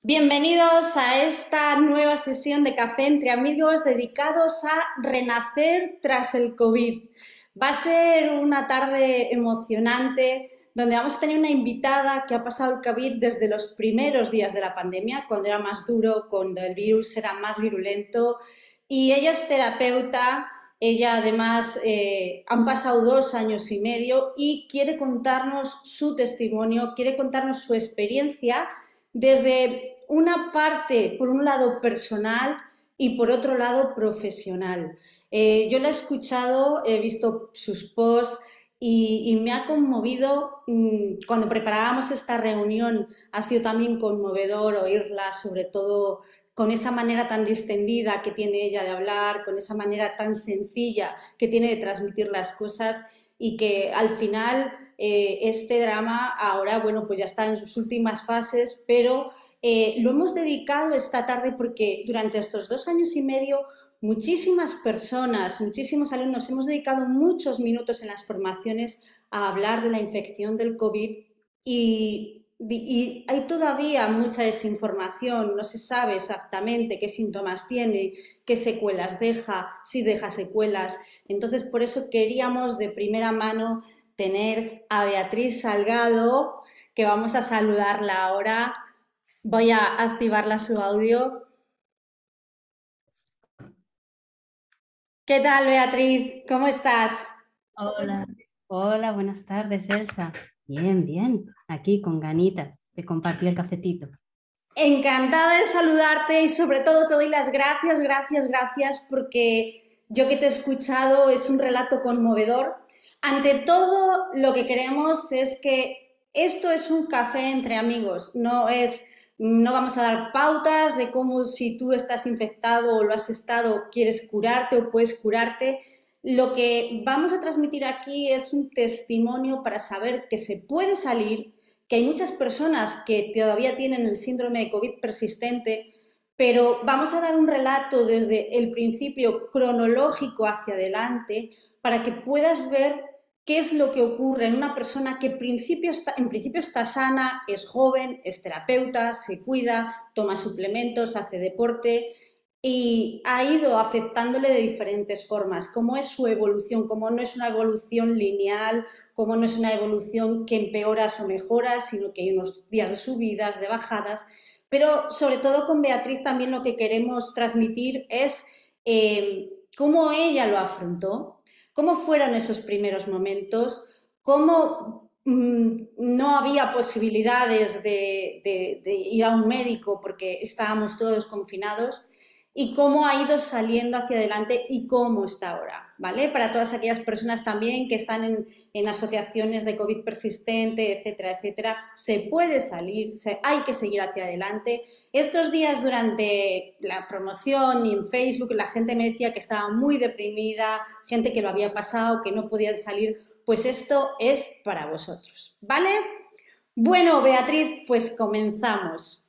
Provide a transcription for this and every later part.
Bienvenidos a esta nueva sesión de Café entre Amigos dedicados a renacer tras el COVID. Va a ser una tarde emocionante donde vamos a tener una invitada que ha pasado el COVID desde los primeros días de la pandemia, cuando era más duro, cuando el virus era más virulento. Y ella es terapeuta, ella además han pasado 2 años y medio y quiere contarnos su testimonio, quiere contarnos su experiencia desde una parte, por un lado personal y por otro lado profesional. Yo la he escuchado, he visto sus posts y me ha conmovido. Cuando preparábamos esta reunión ha sido también conmovedor oírla, sobre todo con esa manera tan distendida que tiene ella de hablar, con esa manera tan sencilla que tiene de transmitir las cosas y que al final este drama ahora, bueno, pues ya está en sus últimas fases, pero lo hemos dedicado esta tarde porque durante estos 2 años y medio muchísimas personas, muchísimos alumnos hemos dedicado muchos minutos en las formaciones a hablar de la infección del COVID y hay todavía mucha desinformación, no se sabe exactamente qué síntomas tiene, qué secuelas deja, si deja secuelas. Entonces, por eso queríamos de primera mano tener a Beatriz Salgado, que vamos a saludarla ahora. Voy a activarla su audio. ¿Qué tal, Beatriz? ¿Cómo estás? Hola, hola, buenas tardes, Elsa. Bien, bien, aquí con ganitas de compartir el cafetito. Encantada de saludarte y sobre todo te doy las gracias, gracias, gracias porque yo que te he escuchado es un relato conmovedor. Ante todo, lo que queremos es que esto es un café entre amigos, no vamos a dar pautas de cómo si tú estás infectado o lo has estado, quieres curarte o puedes curarte. Lo que vamos a transmitir aquí es un testimonio para saber que se puede salir, que hay muchas personas que todavía tienen el síndrome de COVID persistente, pero vamos a dar un relato desde el principio cronológico hacia adelante para que puedas ver qué es lo que ocurre en una persona que en principio está sana, es joven, es terapeuta, se cuida, toma suplementos, hace deporte y ha ido afectándole de diferentes formas. Cómo es su evolución, cómo no es una evolución lineal, cómo no es una evolución que empeoras o mejoras, sino que hay unos días de subidas, de bajadas. Pero sobre todo con Beatriz también lo que queremos transmitir es cómo ella lo afrontó, cómo fueron esos primeros momentos, cómo no había posibilidades de ir a un médico porque estábamos todos confinados y cómo ha ido saliendo hacia adelante y cómo está ahora, ¿vale? Para todas aquellas personas también que están en asociaciones de COVID persistente, etcétera, etcétera, se puede salir, hay que seguir hacia adelante. Estos días durante la promoción y en Facebook la gente me decía que estaba muy deprimida, gente que lo había pasado, que no podía salir, pues esto es para vosotros, ¿vale? Bueno, Beatriz, pues comenzamos.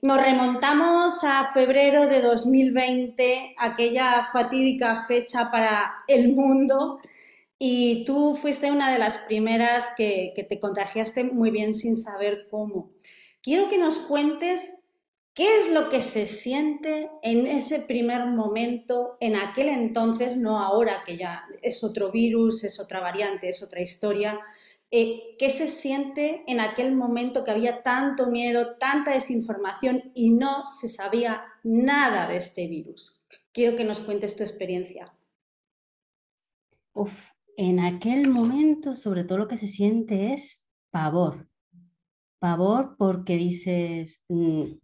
Nos remontamos a febrero de 2020, aquella fatídica fecha para el mundo, y tú fuiste una de las primeras que te contagiaste muy bien sin saber cómo. Quiero que nos cuentes qué es lo que se siente en ese primer momento, en aquel entonces, no ahora que ya es otro virus, es otra variante, es otra historia. ¿Qué se siente en aquel momento que había tanto miedo, tanta desinformación y no se sabía nada de este virus? Quiero que nos cuentes tu experiencia. Uf, en aquel momento, sobre todo lo que se siente es pavor. Pavor porque dices,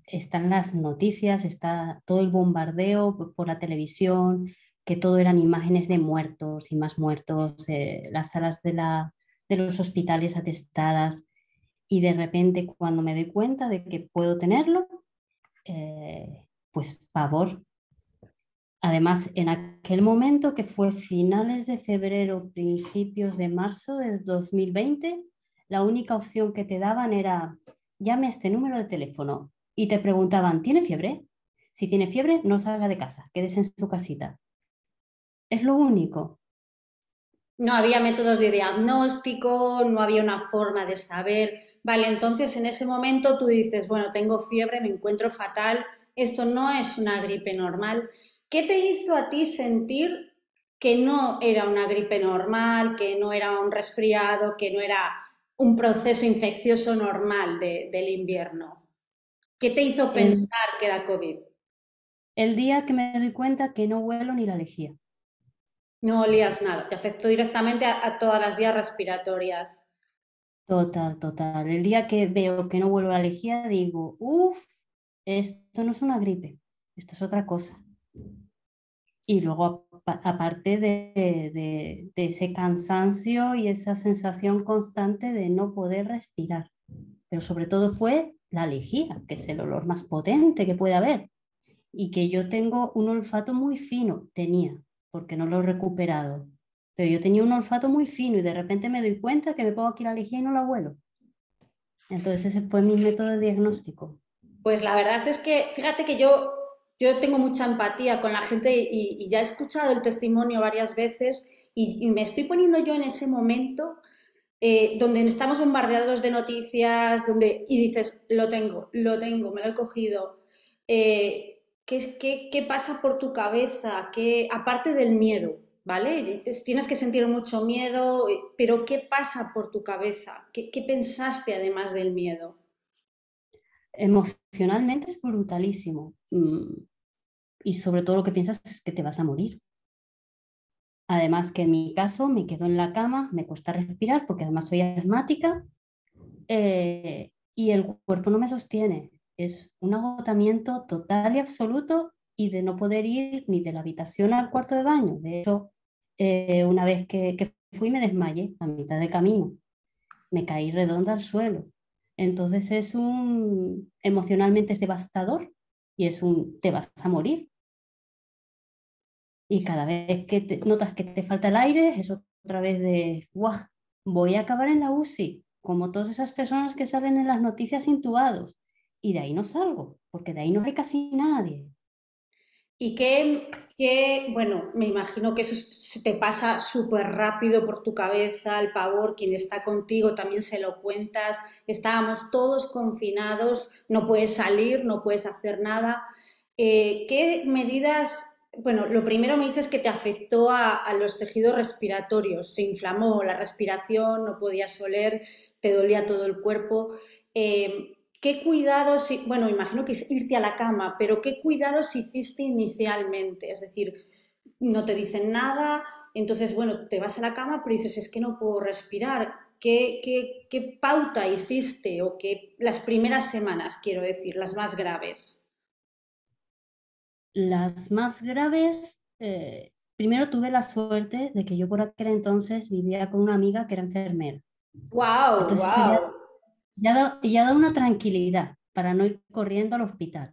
están las noticias, está todo el bombardeo por la televisión, que todo eran imágenes de muertos y más muertos, las salas de los hospitales atestadas. Y de repente, cuando me doy cuenta de que puedo tenerlo, pues pavor. Además, en aquel momento que fue finales de febrero, principios de marzo de 2020, la única opción que te daban era llame a este número de teléfono y te preguntaban, ¿tiene fiebre? Si tiene fiebre, no salga de casa, quédese en su casita. Es lo único. No había métodos de diagnóstico, no había una forma de saber. Vale, entonces en ese momento tú dices, bueno, tengo fiebre, me encuentro fatal, esto no es una gripe normal. ¿Qué te hizo a ti sentir que no era una gripe normal, que no era un resfriado, que no era un proceso infeccioso normal del invierno? ¿Qué te hizo El, pensar que era COVID? el día que me doy cuenta que no huelo ni la lejía. No olías nada, te afectó directamente a todas las vías respiratorias. Total, total. El día que veo que no huelo la lejía, digo, uff, esto no es una gripe, esto es otra cosa. Y luego, aparte de ese cansancio y esa sensación constante de no poder respirar. Pero sobre todo fue la lejía, que es el olor más potente que puede haber. Y que yo tengo un olfato muy fino, tenía, porque no lo he recuperado. Pero yo tenía un olfato muy fino y de repente me doy cuenta que me pongo aquí la lejía y no la huelo. Entonces ese fue mi método de diagnóstico. Pues la verdad es que, fíjate que yo tengo mucha empatía con la gente y ya he escuchado el testimonio varias veces y me estoy poniendo yo en ese momento donde estamos bombardeados de noticias, y dices, lo tengo, me lo he cogido. ¿Qué pasa por tu cabeza? Aparte del miedo, ¿vale? Tienes que sentir mucho miedo, pero ¿qué pasa por tu cabeza? ¿Qué pensaste además del miedo? Emocionalmente es brutalísimo. Y sobre todo lo que piensas es que te vas a morir. Además que en mi caso me quedo en la cama, me cuesta respirar porque además soy asmática y el cuerpo no me sostiene. Es un agotamiento total y absoluto y de no poder ir ni de la habitación al cuarto de baño. De hecho, una vez que fui me desmayé a mitad de camino, me caí redonda al suelo. Entonces emocionalmente es devastador y te vas a morir. Y cada vez que notas que te falta el aire, es otra vez de, ¡guau! Voy a acabar en la UCI, como todas esas personas que salen en las noticias intubados. Y de ahí no salgo, porque de ahí no hay casi nadie. Y bueno, me imagino que eso se te pasa súper rápido por tu cabeza, el pavor, quien está contigo también se lo cuentas, estábamos todos confinados, no puedes salir, no puedes hacer nada. ¿Qué medidas, bueno, lo primero me dices que te afectó a los tejidos respiratorios, se inflamó la respiración, no podías oler, te dolía todo el cuerpo. ¿Qué cuidados, bueno, imagino que es irte a la cama, pero qué cuidados hiciste inicialmente? Es decir, no te dicen nada, entonces, bueno, te vas a la cama, pero dices, es que no puedo respirar. ¿Qué pauta hiciste o qué las primeras semanas, quiero decir, las más graves? Las más graves, primero tuve la suerte de que yo por aquel entonces vivía con una amiga que era enfermera. ¡Wow! Entonces eso ¡Wow! ya da una tranquilidad para no ir corriendo al hospital.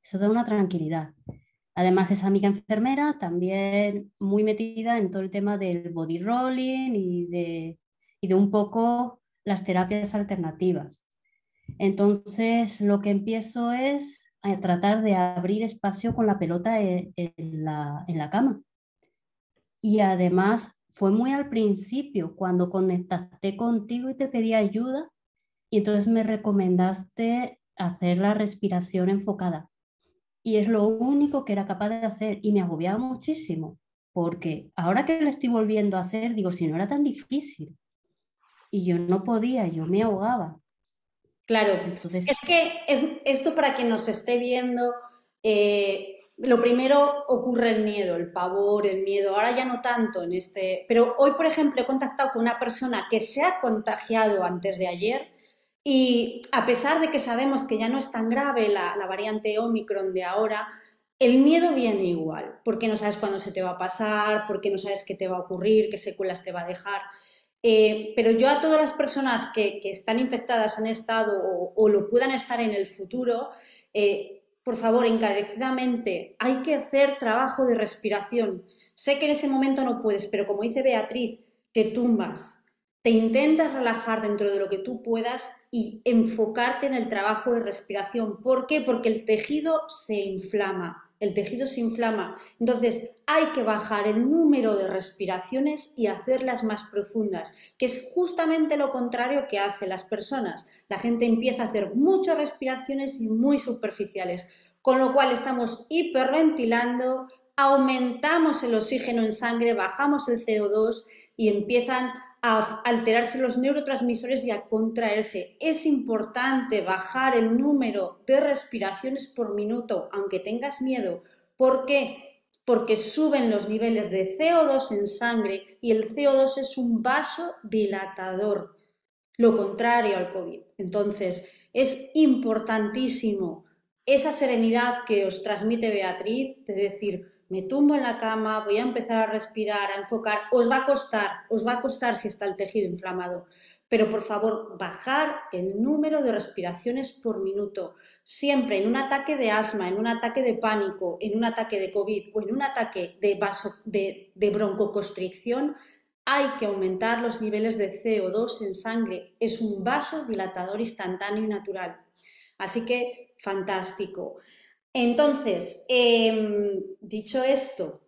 Eso da una tranquilidad. Además, es amiga enfermera, también muy metida en todo el tema del body rolling y de un poco las terapias alternativas. Entonces, lo que empiezo es a tratar de abrir espacio con la pelota en la cama. Y además, fue muy al principio cuando conectaste contigo y te pedí ayuda y entonces me recomendaste hacer la respiración enfocada y es lo único que era capaz de hacer y me agobiaba muchísimo, porque ahora que lo estoy volviendo a hacer, digo, si no era tan difícil y yo no podía, yo me ahogaba. Claro, Entonces, es que esto para quien nos esté viendo, lo primero ocurre el miedo, el pavor, el miedo, ahora ya no tanto en pero hoy, por ejemplo, he contactado con una persona que se ha contagiado antes de ayer y a pesar de que sabemos que ya no es tan grave la variante Omicron de ahora, el miedo viene igual, porque no sabes cuándo se te va a pasar, porque no sabes qué te va a ocurrir, qué secuelas te va a dejar. Pero yo a todas las personas que están infectadas, han estado o lo puedan estar en el futuro, por favor, encarecidamente, hay que hacer trabajo de respiración. Sé que en ese momento no puedes, pero como dice Beatriz, te tumbas, te intentas relajar dentro de lo que tú puedas y enfocarte en el trabajo de respiración. ¿Por qué? Porque el tejido se inflama. El tejido se inflama. Entonces hay que bajar el número de respiraciones y hacerlas más profundas, que es justamente lo contrario que hacen las personas. La gente empieza a hacer muchas respiraciones y muy superficiales, con lo cual estamos hiperventilando, aumentamos el oxígeno en sangre, bajamos el CO2 y empiezan a alterarse los neurotransmisores y a contraerse. Es importante bajar el número de respiraciones por minuto, aunque tengas miedo. ¿Por qué? Porque suben los niveles de CO2 en sangre y el CO2 es un vasodilatador, lo contrario al COVID. Entonces, es importantísimo esa serenidad que os transmite Beatriz, de decir, me tumbo en la cama, voy a empezar a respirar, a enfocar, os va a costar si está el tejido inflamado, pero por favor, bajar el número de respiraciones por minuto. Siempre en un ataque de asma, en un ataque de pánico, en un ataque de COVID o en un ataque de broncoconstricción, hay que aumentar los niveles de CO2 en sangre. Es un vasodilatador instantáneo y natural. Así que, fantástico. Entonces, dicho esto,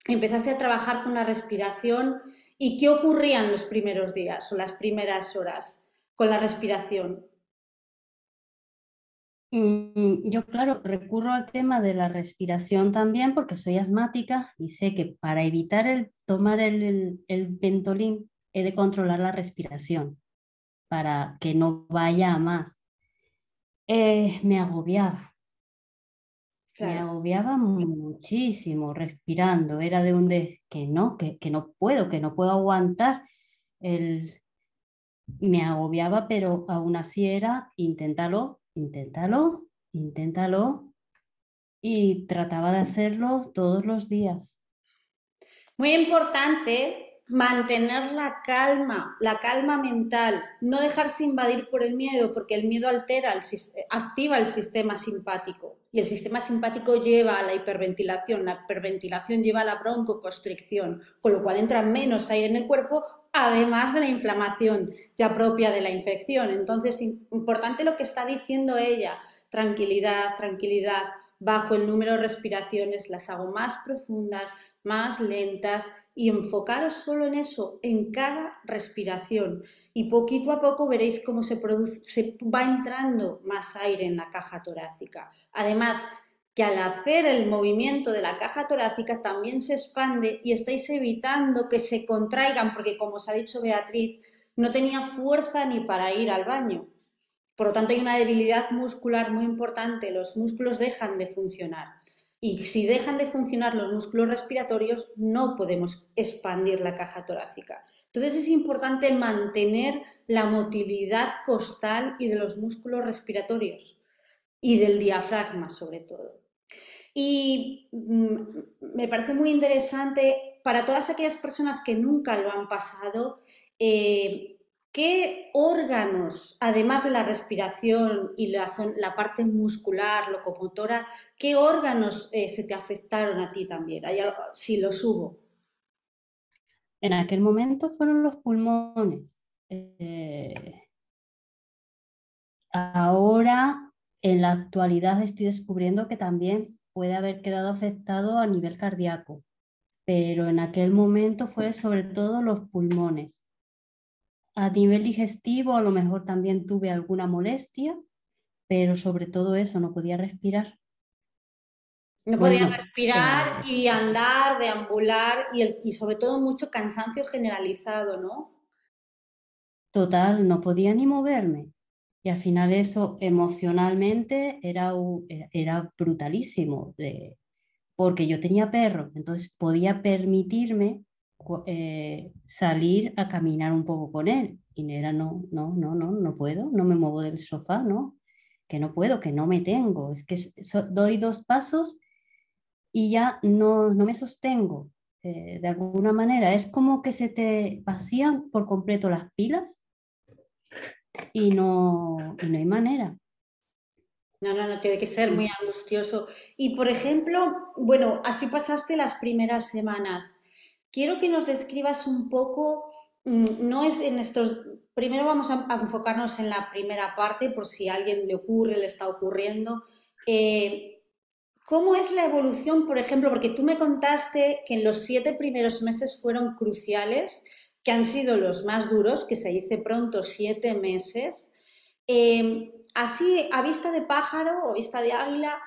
empezaste a trabajar con la respiración y ¿qué ocurría en los primeros días o las primeras horas con la respiración? Yo, claro, recurro al tema de la respiración también porque soy asmática y sé que para evitar el tomar el Ventolin he de controlar la respiración para que no vaya a más. Me agobiaba, me Claro. agobiaba muchísimo respirando. Era de que no puedo aguantar. El, Me agobiaba, pero aún así era inténtalo, inténtalo, inténtalo y trataba de hacerlo todos los días. Muy importante mantener la calma mental, no dejarse invadir por el miedo, porque el miedo activa el sistema simpático y el sistema simpático lleva a la hiperventilación lleva a la broncoconstricción, con lo cual entra menos aire en el cuerpo, además de la inflamación ya propia de la infección. Entonces, importante lo que está diciendo ella, tranquilidad, tranquilidad, bajo el número de respiraciones, las hago más profundas, más lentas y enfocaros solo en eso, en cada respiración. Y poquito a poco veréis cómo se va entrando más aire en la caja torácica. Además, que al hacer el movimiento de la caja torácica también se expande y estáis evitando que se contraigan, porque como os ha dicho Beatriz, no tenía fuerza ni para ir al baño. Por lo tanto, hay una debilidad muscular muy importante, los músculos dejan de funcionar. Y si dejan de funcionar los músculos respiratorios, no podemos expandir la caja torácica. Entonces es importante mantener la motilidad costal y de los músculos respiratorios y del diafragma sobre todo. Y me parece muy interesante para todas aquellas personas que nunca lo han pasado, ¿qué órganos, además de la respiración y la parte muscular, locomotora, qué órganos se te afectaron a ti también? Si los hubo. En aquel momento fueron los pulmones. Ahora, en la actualidad, estoy descubriendo que también puede haber quedado afectado a nivel cardíaco, pero en aquel momento fue sobre todo los pulmones. A nivel digestivo, a lo mejor también tuve alguna molestia, pero sobre todo eso, no podía respirar. No podía Bueno, respirar y andar, deambular y sobre todo mucho cansancio generalizado, ¿no? total, no podía ni moverme. Y al final eso emocionalmente era brutalísimo, porque yo tenía perro, entonces podía permitirme salir a caminar un poco con él. Y era, no puedo, no me muevo del sofá, no, que no puedo, que no me tengo. Es que doy dos pasos y ya no me sostengo. De alguna manera, es como que se te vacían por completo las pilas y no hay manera. No, tiene que ser muy angustioso. Y por ejemplo, bueno, así pasaste las primeras semanas. Quiero que nos describas un poco no es en estos... Primero vamos a enfocarnos en la primera parte, por si a alguien le ocurre, le está ocurriendo. Eh, ¿Cómo es la evolución, por ejemplo? Porque tú me contaste que en los 7 primeros meses fueron cruciales, que han sido los más duros, que se dice pronto 7 meses. Así, a vista de pájaro o vista de águila,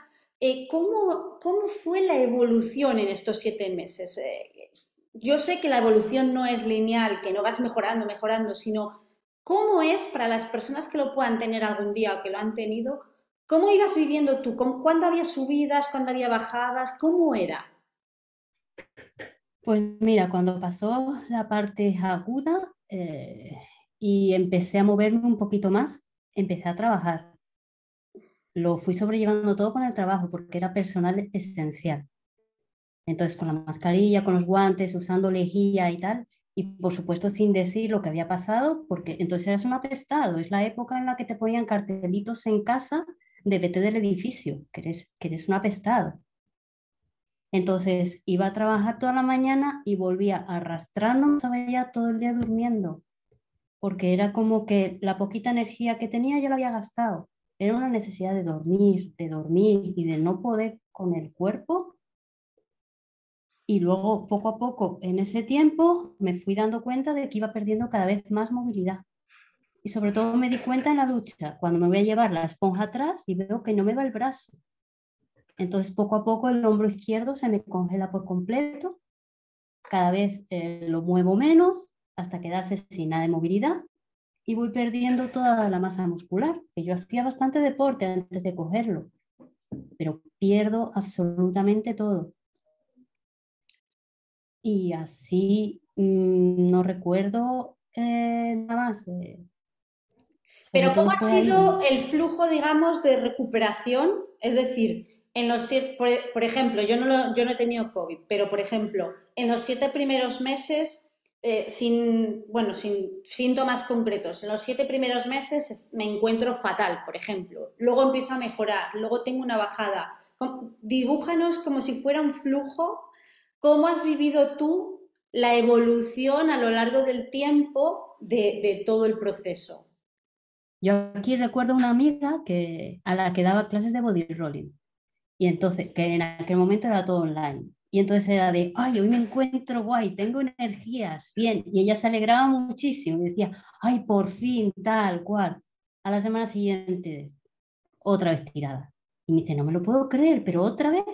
¿cómo fue la evolución en estos 7 meses? Yo sé que la evolución no es lineal, que no vas mejorando, mejorando, sino cómo es para las personas que lo puedan tener algún día o que lo han tenido. ¿Cómo ibas viviendo tú? ¿Cuándo había subidas? ¿Cuándo había bajadas? ¿Cómo era? Pues mira, cuando pasó la parte aguda y empecé a moverme un poquito más, empecé a trabajar. Lo fui sobrellevando todo con el trabajo porque era personal esencial. Entonces, con la mascarilla, con los guantes, usando lejía y tal, y por supuesto sin decir lo que había pasado, porque entonces eras un apestado. Es la época en la que te ponían cartelitos en casa de vete del edificio, que eres un apestado. Entonces iba a trabajar toda la mañana y volvía arrastrándome, estaba ya todo el día durmiendo, porque era como que la poquita energía que tenía ya la había gastado. Era una necesidad de dormir y de no poder con el cuerpo. Y luego, poco a poco, en ese tiempo, me fui dando cuenta de que iba perdiendo cada vez más movilidad. Y sobre todo me di cuenta en la ducha, cuando me voy a llevar la esponja atrás y veo que no me va el brazo. Entonces, poco a poco, el hombro izquierdo se me congela por completo. Cada vez lo muevo menos hasta quedarse sin nada de movilidad y voy perdiendo toda la masa muscular, que yo hacía bastante deporte antes de cogerlo, pero pierdo absolutamente todo. Y así no recuerdo nada más. Sobre Pero ¿cómo todo ha fue ahí. sido el flujo, digamos, de recuperación? Es decir, por ejemplo, yo no he tenido COVID, pero por ejemplo, en los 7 primeros meses, sin síntomas concretos, en los 7 primeros meses me encuentro fatal, por ejemplo. Luego empiezo a mejorar, luego tengo una bajada. Dibújanos como si fuera un flujo. ¿Cómo has vivido tú la evolución a lo largo del tiempo de todo el proceso? Yo aquí recuerdo una amiga a la que daba clases de body rolling. Y entonces, que en aquel momento era todo online. Y entonces era de, ay, hoy me encuentro guay, tengo energías, bien. Y ella se alegraba muchísimo y decía, ay, por fin, tal cual. A la semana siguiente, otra vez tirada. Y me dice, no me lo puedo creer, pero otra vez.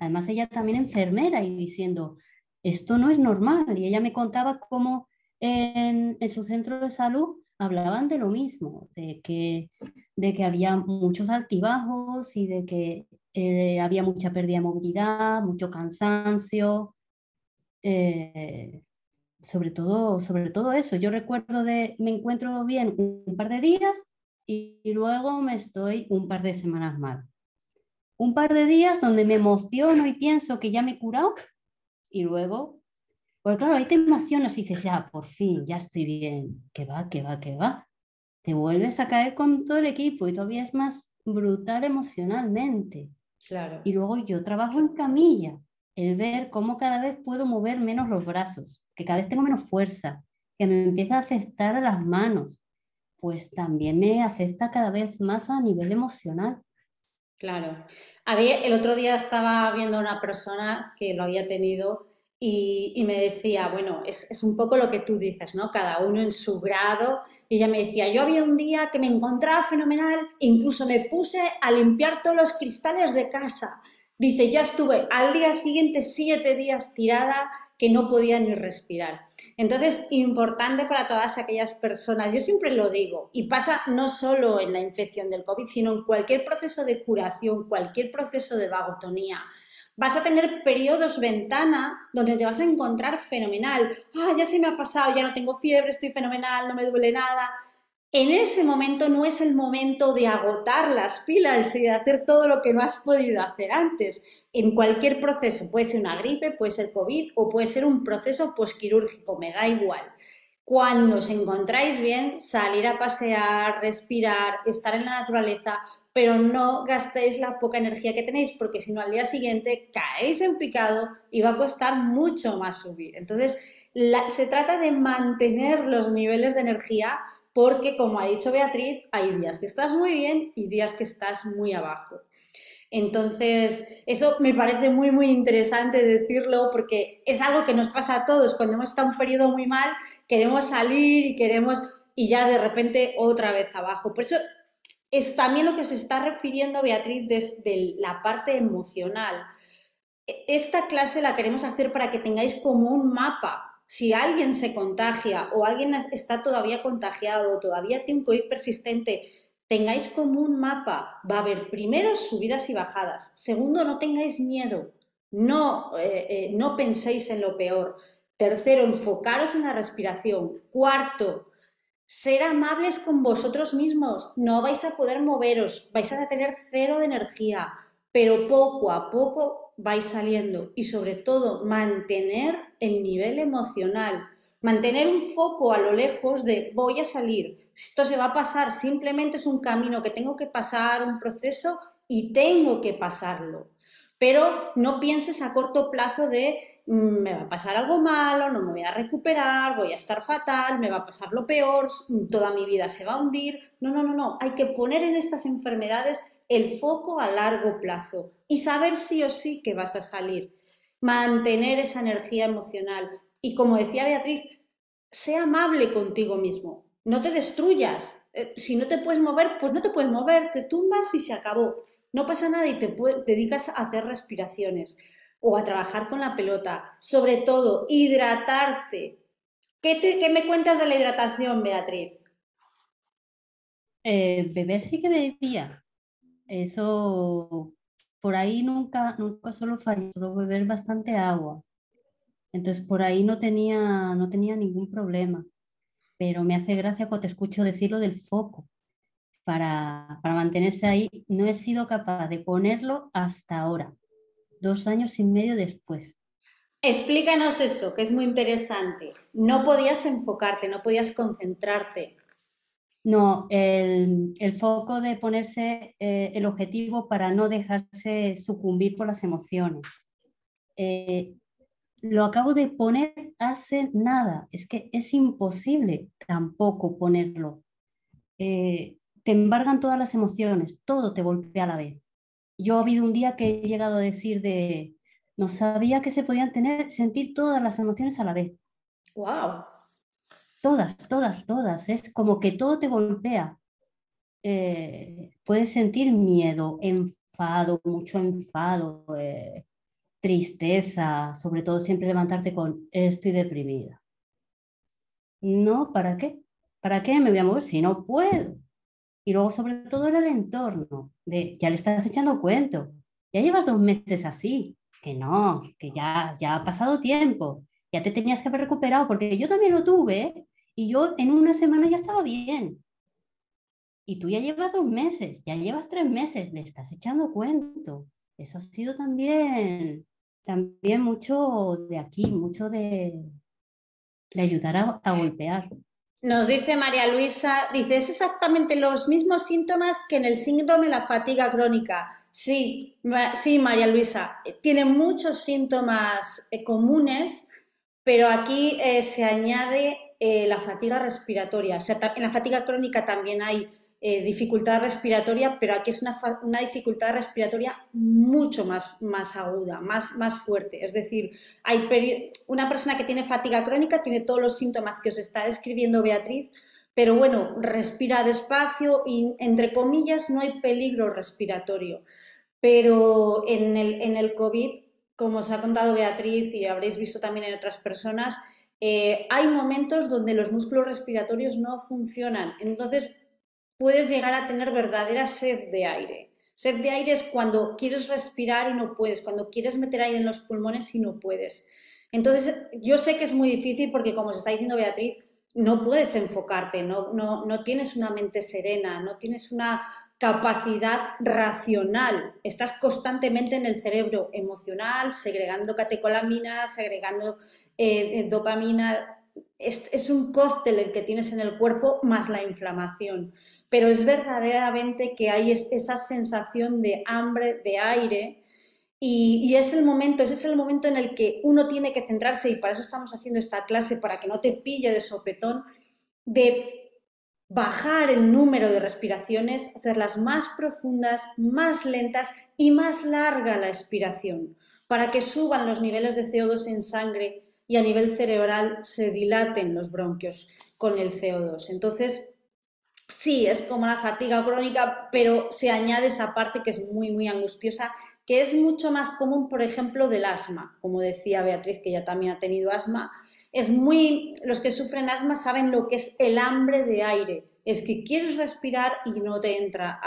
Además, ella también enfermera y diciendo, esto no es normal. Y ella me contaba cómo en su centro de salud hablaban de lo mismo, de que había muchos altibajos y de que había mucha pérdida de movilidad, mucho cansancio, eh, sobre todo eso. Yo recuerdo me encuentro bien un par de días y luego me estoy un par de semanas mal. Un par de días donde me emociono y pienso que ya me he curado y luego, pues claro, ahí te emocionas y dices, ya, por fin, ya estoy bien. Que va, que va, que va. Te vuelves a caer con todo el equipo y todavía es más brutal emocionalmente. Claro. Y luego yo trabajo en camilla, el ver cómo cada vez puedo mover menos los brazos, que cada vez tengo menos fuerza, que me empieza a afectar a las manos, pues también me afecta cada vez más a nivel emocional. Claro. El otro día estaba viendo a una persona que lo había tenido y me decía, bueno, es un poco lo que tú dices, ¿no? Cada uno en su grado. Y ella me decía, yo había un día que me encontraba fenomenal, incluso me puse a limpiar todos los cristales de casa. Dice, ya estuve al día siguiente 7 días tirada que no podía ni respirar. Entonces, importante para todas aquellas personas, yo siempre lo digo, y pasa no solo en la infección del COVID, sino en cualquier proceso de curación, cualquier proceso de vagotonía. Vas a tener periodos ventana donde te vas a encontrar fenomenal. Ah, ya se me ha pasado, ya no tengo fiebre, estoy fenomenal, no me duele nada. En ese momento no es el momento de agotar las pilas y de hacer todo lo que no has podido hacer antes. En cualquier proceso, puede ser una gripe, puede ser COVID o puede ser un proceso posquirúrgico, me da igual. Cuando os encontráis bien, salir a pasear, respirar, estar en la naturaleza, pero no gastéis la poca energía que tenéis, porque si no al día siguiente caéis en picado y va a costar mucho más subir. Entonces, se trata de mantener los niveles de energía porque, como ha dicho Beatriz, hay días que estás muy bien y días que estás muy abajo. Entonces, eso me parece muy, muy interesante decirlo porque es algo que nos pasa a todos. Cuando hemos estado un periodo muy mal, queremos salir y queremos, y ya de repente otra vez abajo. Por eso es también lo que se está refiriendo Beatriz desde la parte emocional. Esta clase la queremos hacer para que tengáis como un mapa. Si alguien se contagia o alguien está todavía contagiado o todavía tiene un COVID persistente, tengáis como un mapa. Va a haber primero subidas y bajadas. Segundo, no tengáis miedo. No penséis en lo peor. Tercero, enfocaros en la respiración. Cuarto, ser amables con vosotros mismos. No vais a poder moveros, vais a tener cero de energía, pero poco a poco vais saliendo y sobre todo mantener el nivel emocional, mantener un foco a lo lejos de voy a salir, esto se va a pasar, simplemente es un camino que tengo que pasar, un proceso y tengo que pasarlo. Pero no pienses a corto plazo de me va a pasar algo malo, no me voy a recuperar, voy a estar fatal, me va a pasar lo peor, toda mi vida se va a hundir. No, no, no, no. Hay que poner en estas enfermedades el foco a largo plazo y saber sí o sí que vas a salir. Mantener esa energía emocional. Y como decía Beatriz, sé amable contigo mismo. No te destruyas. Si no te puedes mover, pues no te puedes mover, te tumbas y se acabó. No pasa nada y te dedicas a hacer respiraciones o a trabajar con la pelota. Sobre todo, hidratarte. ¿Qué me cuentas de la hidratación, Beatriz? Beber sí que bebía. Eso por ahí nunca solo falló, solo beber bastante agua. Entonces por ahí no tenía ningún problema. Pero me hace gracia cuando te escucho decirlo del foco. Para mantenerse ahí, no he sido capaz de ponerlo hasta ahora, 2 años y medio después. Explícanos eso, que es muy interesante. No podías enfocarte, no podías concentrarte. No, el foco de ponerse el objetivo para no dejarse sucumbir por las emociones. Eh, lo acabo de poner hace nada, es que es imposible tampoco ponerlo. Te embargan todas las emociones, todo te golpea a la vez. Yo ha habido un día que he llegado a decir no sabía que se podían sentir todas las emociones a la vez. ¡Wow! Todas, todas, todas. Es como que todo te golpea. Puedes sentir miedo, enfado, mucho enfado, tristeza, sobre todo siempre levantarte con estoy deprimida. No, ¿para qué? ¿Para qué me voy a mover si no puedo? Y luego sobre todo era el entorno, de ya le estás echando cuento, ya llevas 2 meses así, que no, que ya ha pasado tiempo, ya te tenías que haber recuperado, porque yo también lo tuve, ¿eh? Y yo en una semana ya estaba bien. Y tú ya llevas 2 meses, ya llevas 3 meses, le estás echando cuento. Eso ha sido también mucho de aquí, mucho de ayudar a golpear. Nos dice María Luisa, dice, es exactamente los mismos síntomas que en el síndrome de la fatiga crónica. Sí, sí, María Luisa, tiene muchos síntomas comunes, pero aquí se añade la fatiga respiratoria. O sea, en la fatiga crónica también hay dificultad respiratoria, pero aquí es una dificultad respiratoria mucho más aguda, más fuerte. Es decir, una persona que tiene fatiga crónica tiene todos los síntomas que os está describiendo Beatriz, pero bueno, respira despacio y, entre comillas, no hay peligro respiratorio. Pero en el COVID, como os ha contado Beatriz y habréis visto también en otras personas, hay momentos donde los músculos respiratorios no funcionan. Entonces, puedes llegar a tener verdadera sed de aire. Sed de aire es cuando quieres respirar y no puedes, cuando quieres meter aire en los pulmones y no puedes. Entonces, yo sé que es muy difícil porque, como os está diciendo Beatriz, no puedes enfocarte, no tienes una mente serena, no tienes una capacidad racional. Estás constantemente en el cerebro emocional, segregando catecolaminas, segregando dopamina. Es un cóctel el que tienes en el cuerpo más la inflamación. Pero es verdaderamente que hay esa sensación de hambre de aire y es el momento, ese es el momento en el que uno tiene que centrarse, y para eso estamos haciendo esta clase, para que no te pille de sopetón, de bajar el número de respiraciones, hacerlas más profundas, más lentas y más larga la expiración, para que suban los niveles de CO2 en sangre y a nivel cerebral se dilaten los bronquios con el CO2. Entonces, sí, es como una fatiga crónica, pero se añade esa parte que es muy, muy angustiosa, que es mucho más común, por ejemplo, del asma. Como decía Beatriz, que ya también ha tenido asma, los que sufren asma saben lo que es el hambre de aire. Es que quieres respirar y no te entra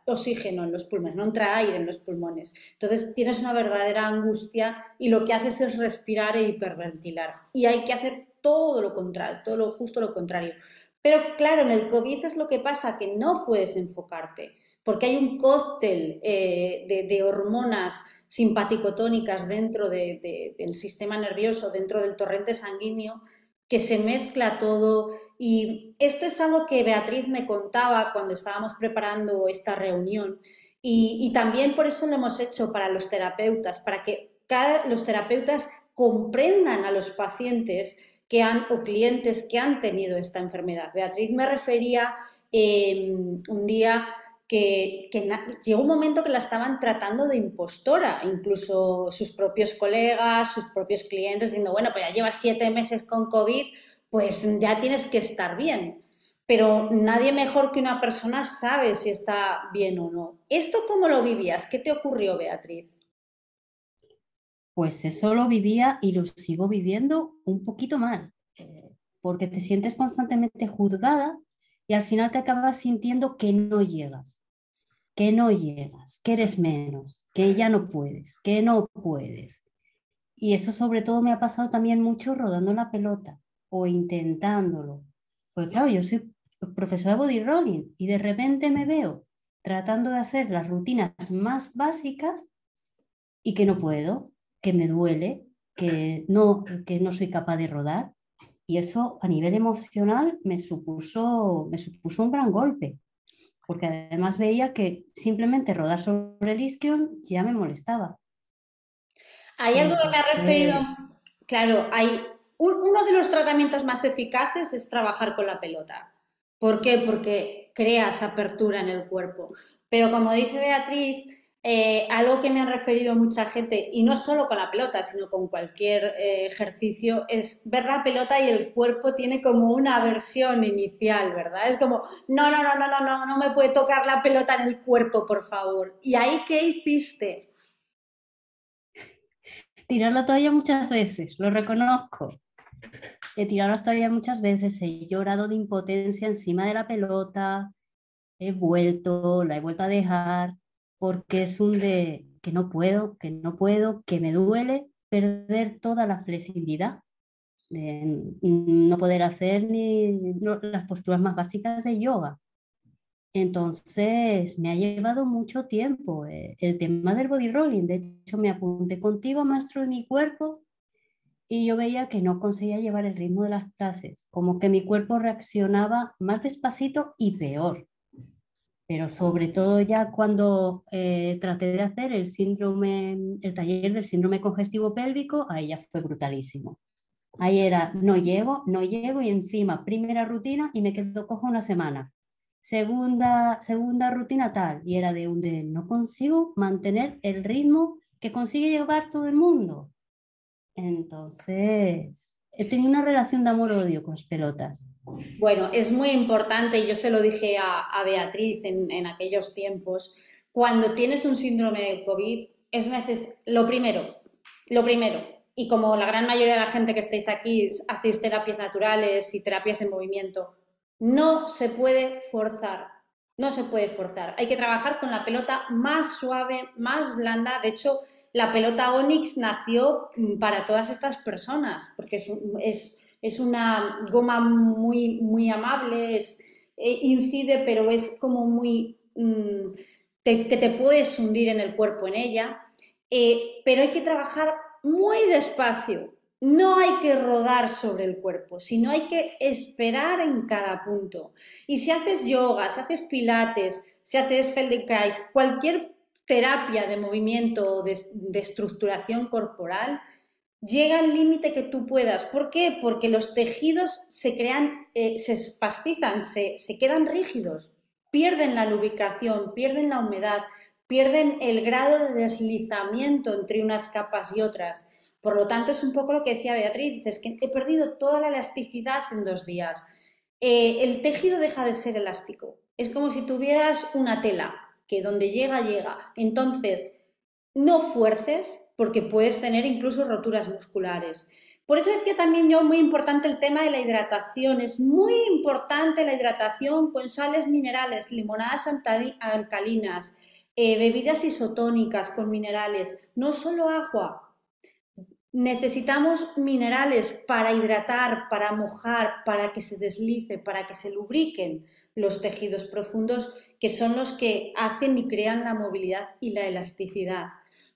oxígeno en los pulmones, no entra aire en los pulmones. Entonces tienes una verdadera angustia y lo que haces es respirar e hiperventilar. Y hay que hacer todo lo contrario, justo lo contrario. Pero claro, en el COVID es lo que pasa, que no puedes enfocarte, porque hay un cóctel de hormonas simpaticotónicas dentro del sistema nervioso, dentro del torrente sanguíneo, que se mezcla todo. Y esto es algo que Beatriz me contaba cuando estábamos preparando esta reunión. Y también por eso lo hemos hecho para los terapeutas, para que los terapeutas comprendan a los pacientes o clientes que han tenido esta enfermedad. Beatriz me refería un día que llegó un momento que la estaban tratando de impostora, incluso sus propios colegas, sus propios clientes, diciendo, bueno, pues ya llevas 7 meses con COVID, pues ya tienes que estar bien. Pero nadie mejor que una persona sabe si está bien o no. ¿Esto cómo lo vivías? ¿Qué te ocurrió, Beatriz? Pues eso lo vivía y lo sigo viviendo un poquito mal, porque te sientes constantemente juzgada y al final te acabas sintiendo que no llegas, que eres menos, que ya no puedes, que no puedes. Y eso sobre todo me ha pasado también mucho rodando la pelota o intentándolo. Porque claro, yo soy profesora de body rolling y de repente me veo tratando de hacer las rutinas más básicas y que no puedo, que me duele, que no soy capaz de rodar. Y eso a nivel emocional me supuso un gran golpe, porque además veía que simplemente rodar sobre el isquion ya me molestaba. Hay algo que me ha referido, Entonces, claro, uno de los tratamientos más eficaces es trabajar con la pelota. ¿Por qué? Porque creas apertura en el cuerpo. Pero como dice Beatriz, algo que me han referido mucha gente, y no solo con la pelota, sino con cualquier ejercicio, es ver la pelota y el cuerpo tiene como una aversión inicial, ¿verdad? Es como, no, no, no, no, no, no, no me puede tocar la pelota en el cuerpo, por favor. ¿Y ahí qué hiciste? tirar la toalla muchas veces, lo reconozco. He tirado la toalla muchas veces, he llorado de impotencia encima de la pelota, la he vuelto a dejar, porque es un de que no puedo, que no puedo, que me duele perder toda la flexibilidad, de no poder hacer las posturas más básicas de yoga. Entonces, me ha llevado mucho tiempo el tema del body rolling. De hecho, me apunté contigo, maestro de mi cuerpo, y yo veía que no conseguía llevar el ritmo de las clases, como que mi cuerpo reaccionaba más despacito y peor. Pero sobre todo ya cuando traté de hacer el taller del síndrome congestivo pélvico, ahí ya fue brutalísimo. Ahí era, no llego, no llego y encima, primera rutina y me quedo coja una semana. Segunda rutina tal, y era no consigo mantener el ritmo que consigue llevar todo el mundo. Entonces, he tenido una relación de amor-odio con las pelotas. Bueno, es muy importante, y yo se lo dije a Beatriz en aquellos tiempos, cuando tienes un síndrome de COVID, lo primero, y como la gran mayoría de la gente que estáis aquí hacéis terapias naturales y terapias de movimiento, no se puede forzar, no se puede forzar. Hay que trabajar con la pelota más suave, más blanda. De hecho, la pelota Onyx nació para todas estas personas, porque es una goma muy, muy amable, incide, pero es como muy... que te puedes hundir en el cuerpo en ella, pero hay que trabajar muy despacio. No hay que rodar sobre el cuerpo, sino hay que esperar en cada punto. Y si haces yoga, si haces pilates, si haces Feldenkrais, cualquier terapia de movimiento o de estructuración corporal, llega al límite que tú puedas. ¿Por qué? Porque los tejidos se crean, se espastizan, se quedan rígidos, pierden la lubricación, pierden la humedad, pierden el grado de deslizamiento entre unas capas y otras. Por lo tanto, es un poco lo que decía Beatriz, dices que he perdido toda la elasticidad en 2 días. El tejido deja de ser elástico. Es como si tuvieras una tela, que donde llega, llega. Entonces, no fuerces, porque puedes tener incluso roturas musculares. Por eso decía también yo, muy importante el tema de la hidratación. Es muy importante la hidratación con sales minerales, limonadas alcalinas, bebidas isotónicas con minerales, no solo agua. Necesitamos minerales para hidratar, para mojar, para que se deslice, para que se lubriquen los tejidos profundos, que son los que hacen y crean la movilidad y la elasticidad.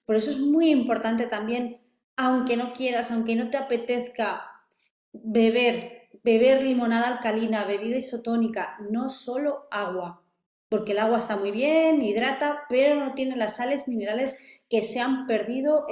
Por eso es muy importante también, aunque no quieras, aunque no te apetezca beber limonada alcalina, bebida isotónica, no solo agua, porque el agua está muy bien, hidrata, pero no tiene las sales minerales que se han perdido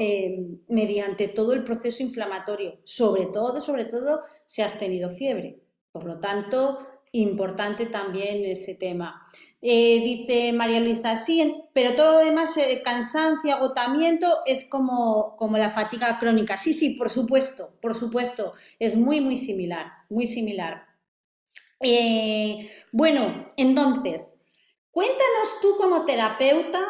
mediante todo el proceso inflamatorio, sobre todo si has tenido fiebre. Por lo tanto, importante también ese tema. Dice María Luisa, sí, pero todo lo demás, cansancio, agotamiento, es como la fatiga crónica. Sí, sí, por supuesto, es muy, muy similar, muy similar. Bueno, entonces, cuéntanos tú como terapeuta,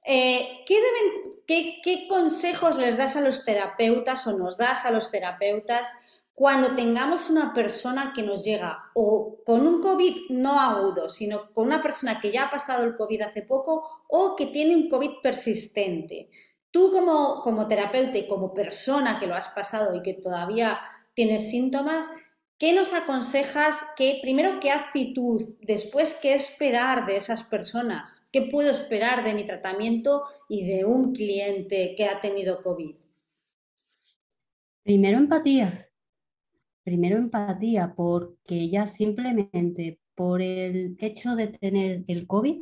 ¿qué consejos les das a los terapeutas o nos das a los terapeutas cuando tengamos una persona que nos llega o con un COVID no agudo, sino con una persona que ya ha pasado el COVID hace poco o que tiene un COVID persistente? Tú como terapeuta y como persona que lo has pasado y que todavía tienes síntomas, ¿qué nos aconsejas? Primero, ¿qué actitud? Después, ¿qué esperar de esas personas? ¿Qué puedo esperar de mi tratamiento y de un cliente que ha tenido COVID? Primero empatía. Primero empatía, porque ya simplemente por el hecho de tener el COVID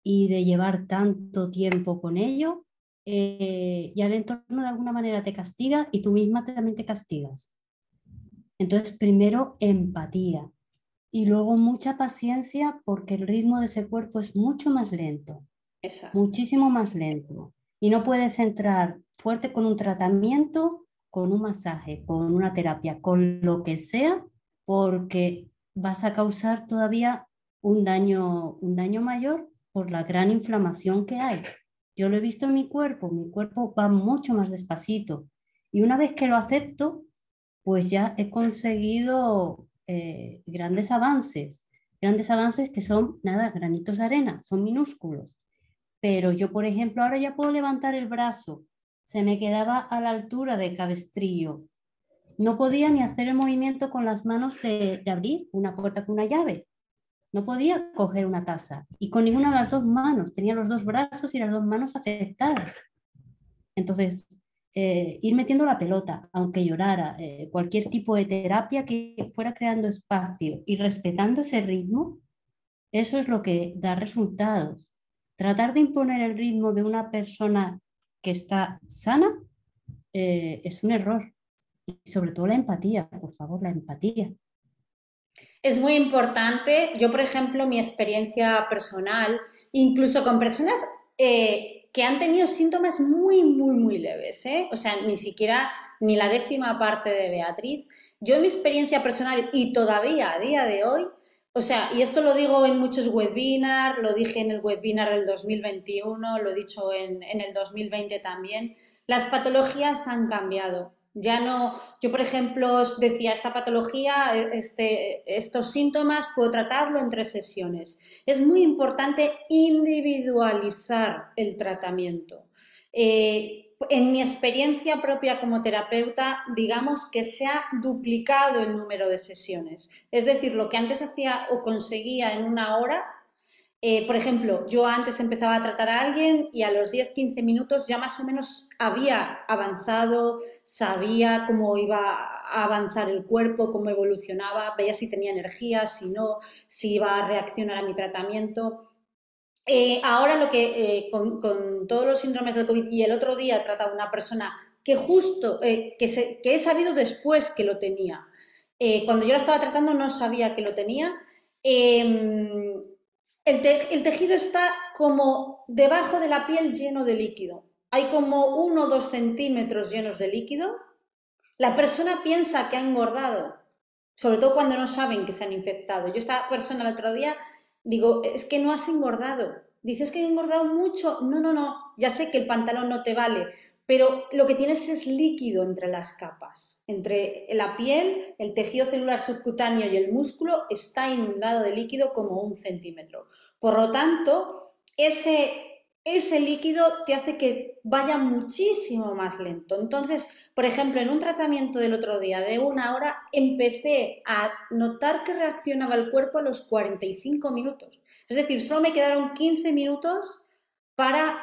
y de llevar tanto tiempo con ello, ya el entorno de alguna manera te castiga y tú misma también te castigas. Entonces, primero empatía y luego mucha paciencia porque el ritmo de ese cuerpo es mucho más lento, Exacto. muchísimo más lento. Y no puedes entrar fuerte con un tratamiento, con un masaje, con una terapia, con lo que sea, porque vas a causar todavía un daño mayor por la gran inflamación que hay. Yo lo he visto en mi cuerpo va mucho más despacito. Y una vez que lo acepto, pues ya he conseguido grandes avances que son, nada, granitos de arena, son minúsculos. Pero yo, por ejemplo, ahora ya puedo levantar el brazo. Se me quedaba a la altura del cabestrillo. No podía ni hacer el movimiento con las manos de abrir una puerta con una llave. No podía coger una taza. Y con ninguna de las dos manos. Tenía los dos brazos y las dos manos afectadas. Entonces, ir metiendo la pelota, aunque llorara, cualquier tipo de terapia que fuera creando espacio y respetando ese ritmo, eso es lo que da resultados. Tratar de imponer el ritmo de una persona que está sana es un error. Y sobre todo la empatía, por favor, la empatía. Es muy importante. Yo, por ejemplo, mi experiencia personal, incluso con personas que han tenido síntomas muy, muy, muy leves, ¿eh? O sea, ni siquiera ni la décima parte de Beatriz. Yo, en mi experiencia personal y todavía a día de hoy, o sea, y esto lo digo en muchos webinars, lo dije en el webinar del 2021, lo he dicho en el 2020 también, las patologías han cambiado. Ya no, yo por ejemplo os decía, esta patología, estos síntomas, puedo tratarlo en 3 sesiones. Es muy importante individualizar el tratamiento. En mi experiencia propia como terapeuta, digamos que se ha duplicado el número de sesiones. Es decir, lo que antes hacía o conseguía en una hora, por ejemplo, yo antes empezaba a tratar a alguien y a los 10-15 minutos ya más o menos había avanzado, sabía cómo iba a avanzar el cuerpo, cómo evolucionaba, veía si tenía energía, si no, si iba a reaccionar a mi tratamiento. Ahora lo que con todos los síndromes del COVID y el otro día trataba una persona que justo, que he sabido después que lo tenía. Cuando yo la estaba tratando no sabía que lo tenía. Eh, el tejido está como debajo de la piel lleno de líquido. Hay como 1 o 2 centímetros llenos de líquido. La persona piensa que ha engordado, sobre todo cuando no saben que se han infectado. Yo esta persona el otro día digo, es que no has engordado. Dices que he engordado mucho. No, no, no. Ya sé que el pantalón no te vale, pero lo que tienes es líquido entre las capas. Entre la piel, el tejido celular subcutáneo y el músculo está inundado de líquido como 1 centímetro. Por lo tanto, ese líquido te hace que vaya muchísimo más lento. Entonces, por ejemplo, en un tratamiento del otro día de 1 hora, empecé a notar que reaccionaba el cuerpo a los 45 minutos. Es decir, solo me quedaron 15 minutos para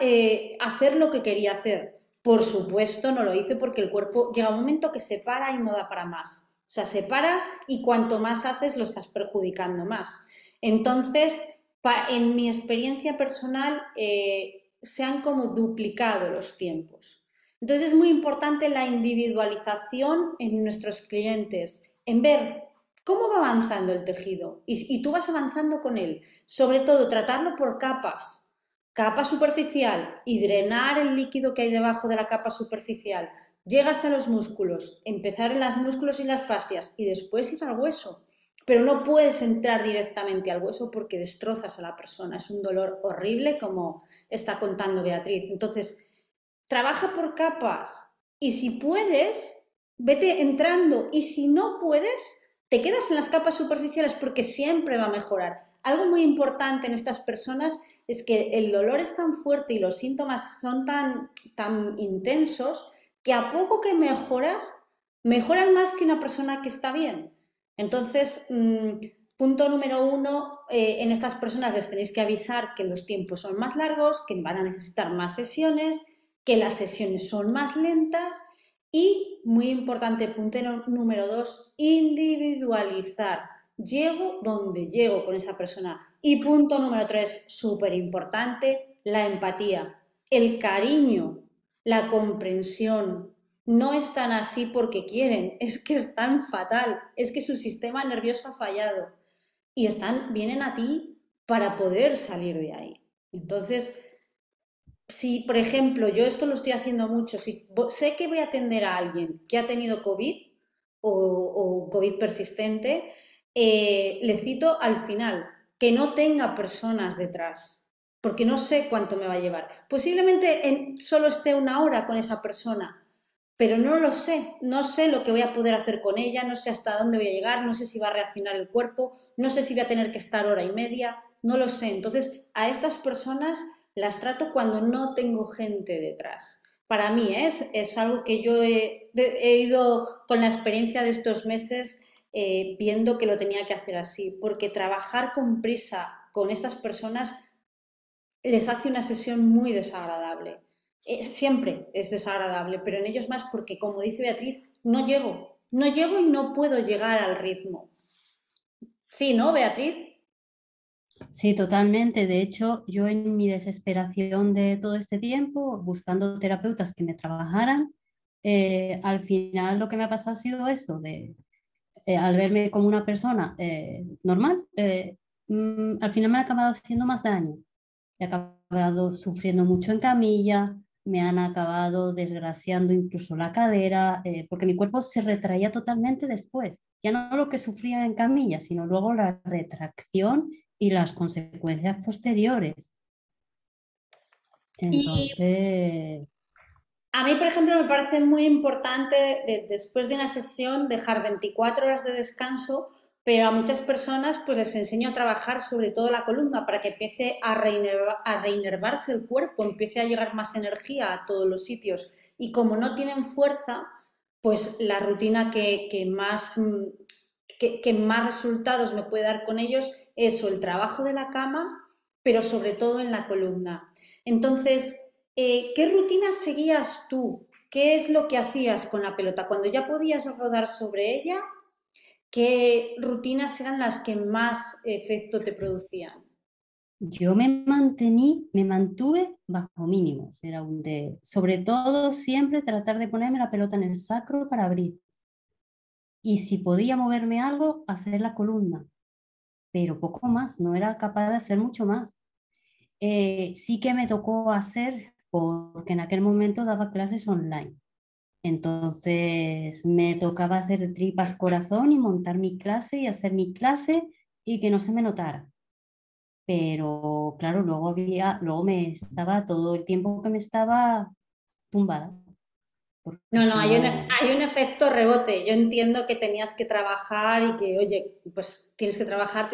hacer lo que quería hacer. Por supuesto, no lo hice porque el cuerpo llega un momento que se para y no da para más. O sea, se para y cuanto más haces lo estás perjudicando más. Entonces, en mi experiencia personal, se han como duplicado los tiempos. Entonces es muy importante la individualización en nuestros clientes, en ver cómo va avanzando el tejido y tú vas avanzando con él. Sobre todo, tratarlo por capas. Capa superficial y drenar el líquido que hay debajo de la capa superficial. Llegas a los músculos, empezar en los músculos y las fascias y después ir al hueso. Pero no puedes entrar directamente al hueso porque destrozas a la persona. Es un dolor horrible como está contando Beatriz. Entonces, trabaja por capas y si puedes, vete entrando y si no puedes, te quedas en las capas superficiales porque siempre va a mejorar. Algo muy importante en estas personas es que el dolor es tan fuerte y los síntomas son tan intensos que a poco que mejoras, mejoran más que una persona que está bien. Entonces, punto número 1, en estas personas les tenéis que avisar que los tiempos son más largos, que van a necesitar más sesiones, que las sesiones son más lentas y, muy importante, punto número 2, individualizar. Llego donde llego con esa persona. Y punto número 3, súper importante, la empatía, el cariño, la comprensión. No están así porque quieren, es que están fatal, es que su sistema nervioso ha fallado y vienen a ti para poder salir de ahí. Entonces, si, por ejemplo, yo esto lo estoy haciendo mucho, si sé que voy a atender a alguien que ha tenido COVID o COVID persistente, le cito al final, que no tenga personas detrás, porque no sé cuánto me va a llevar. Posiblemente solo esté 1 hora con esa persona, pero no lo sé, no sé lo que voy a poder hacer con ella, no sé hasta dónde voy a llegar, no sé si va a reaccionar el cuerpo, no sé si voy a tener que estar 1 hora y media, no lo sé. Entonces, a estas personas las trato cuando no tengo gente detrás. Para mí es algo que yo he ido con la experiencia de estos meses viendo que lo tenía que hacer así, porque trabajar con prisa con estas personas les hace una sesión muy desagradable. Siempre es desagradable, pero en ellos más porque, como dice Beatriz, no llego y no puedo llegar al ritmo. Sí, ¿no, Beatriz? Sí, totalmente. De hecho, yo en mi desesperación de todo este tiempo, buscando terapeutas que me trabajaran, al final lo que me ha pasado ha sido eso, al verme como una persona normal, al final me ha acabado haciendo más daño. He acabado sufriendo mucho en camilla, me han acabado desgraciando incluso la cadera, porque mi cuerpo se retraía totalmente después. Ya no lo que sufría en camilla, sino luego la retracción y las consecuencias posteriores. Y Entonces, a mí, por ejemplo, me parece muy importante después de una sesión dejar 24 horas de descanso, pero a muchas personas pues les enseño a trabajar sobre todo la columna para que empiece a reinervarse el cuerpo, empiece a llegar más energía a todos los sitios. Y como no tienen fuerza, pues la rutina que más resultados me puede dar con ellos es el trabajo de la cama, pero sobre todo en la columna. Entonces, ¿qué rutinas seguías tú? ¿Qué es lo que hacías con la pelota? Cuando ya podías rodar sobre ella, ¿qué rutinas eran las que más efecto te producían? Yo me mantuve bajo mínimos, sobre todo siempre tratar de ponerme la pelota en el sacro para abrir. Y si podía moverme algo, hacer la columna, pero poco más, no era capaz de hacer mucho más. Sí que me tocó hacer, porque en aquel momento daba clases online. Entonces me tocaba hacer tripas corazón y montar mi clase y hacer mi clase y que no se me notara. Pero claro, luego me estaba todo el tiempo que me estaba tumbada, porque No, es no, que no, hay un efecto rebote. Yo entiendo que tenías que trabajar y que, oye, pues tienes que trabajar,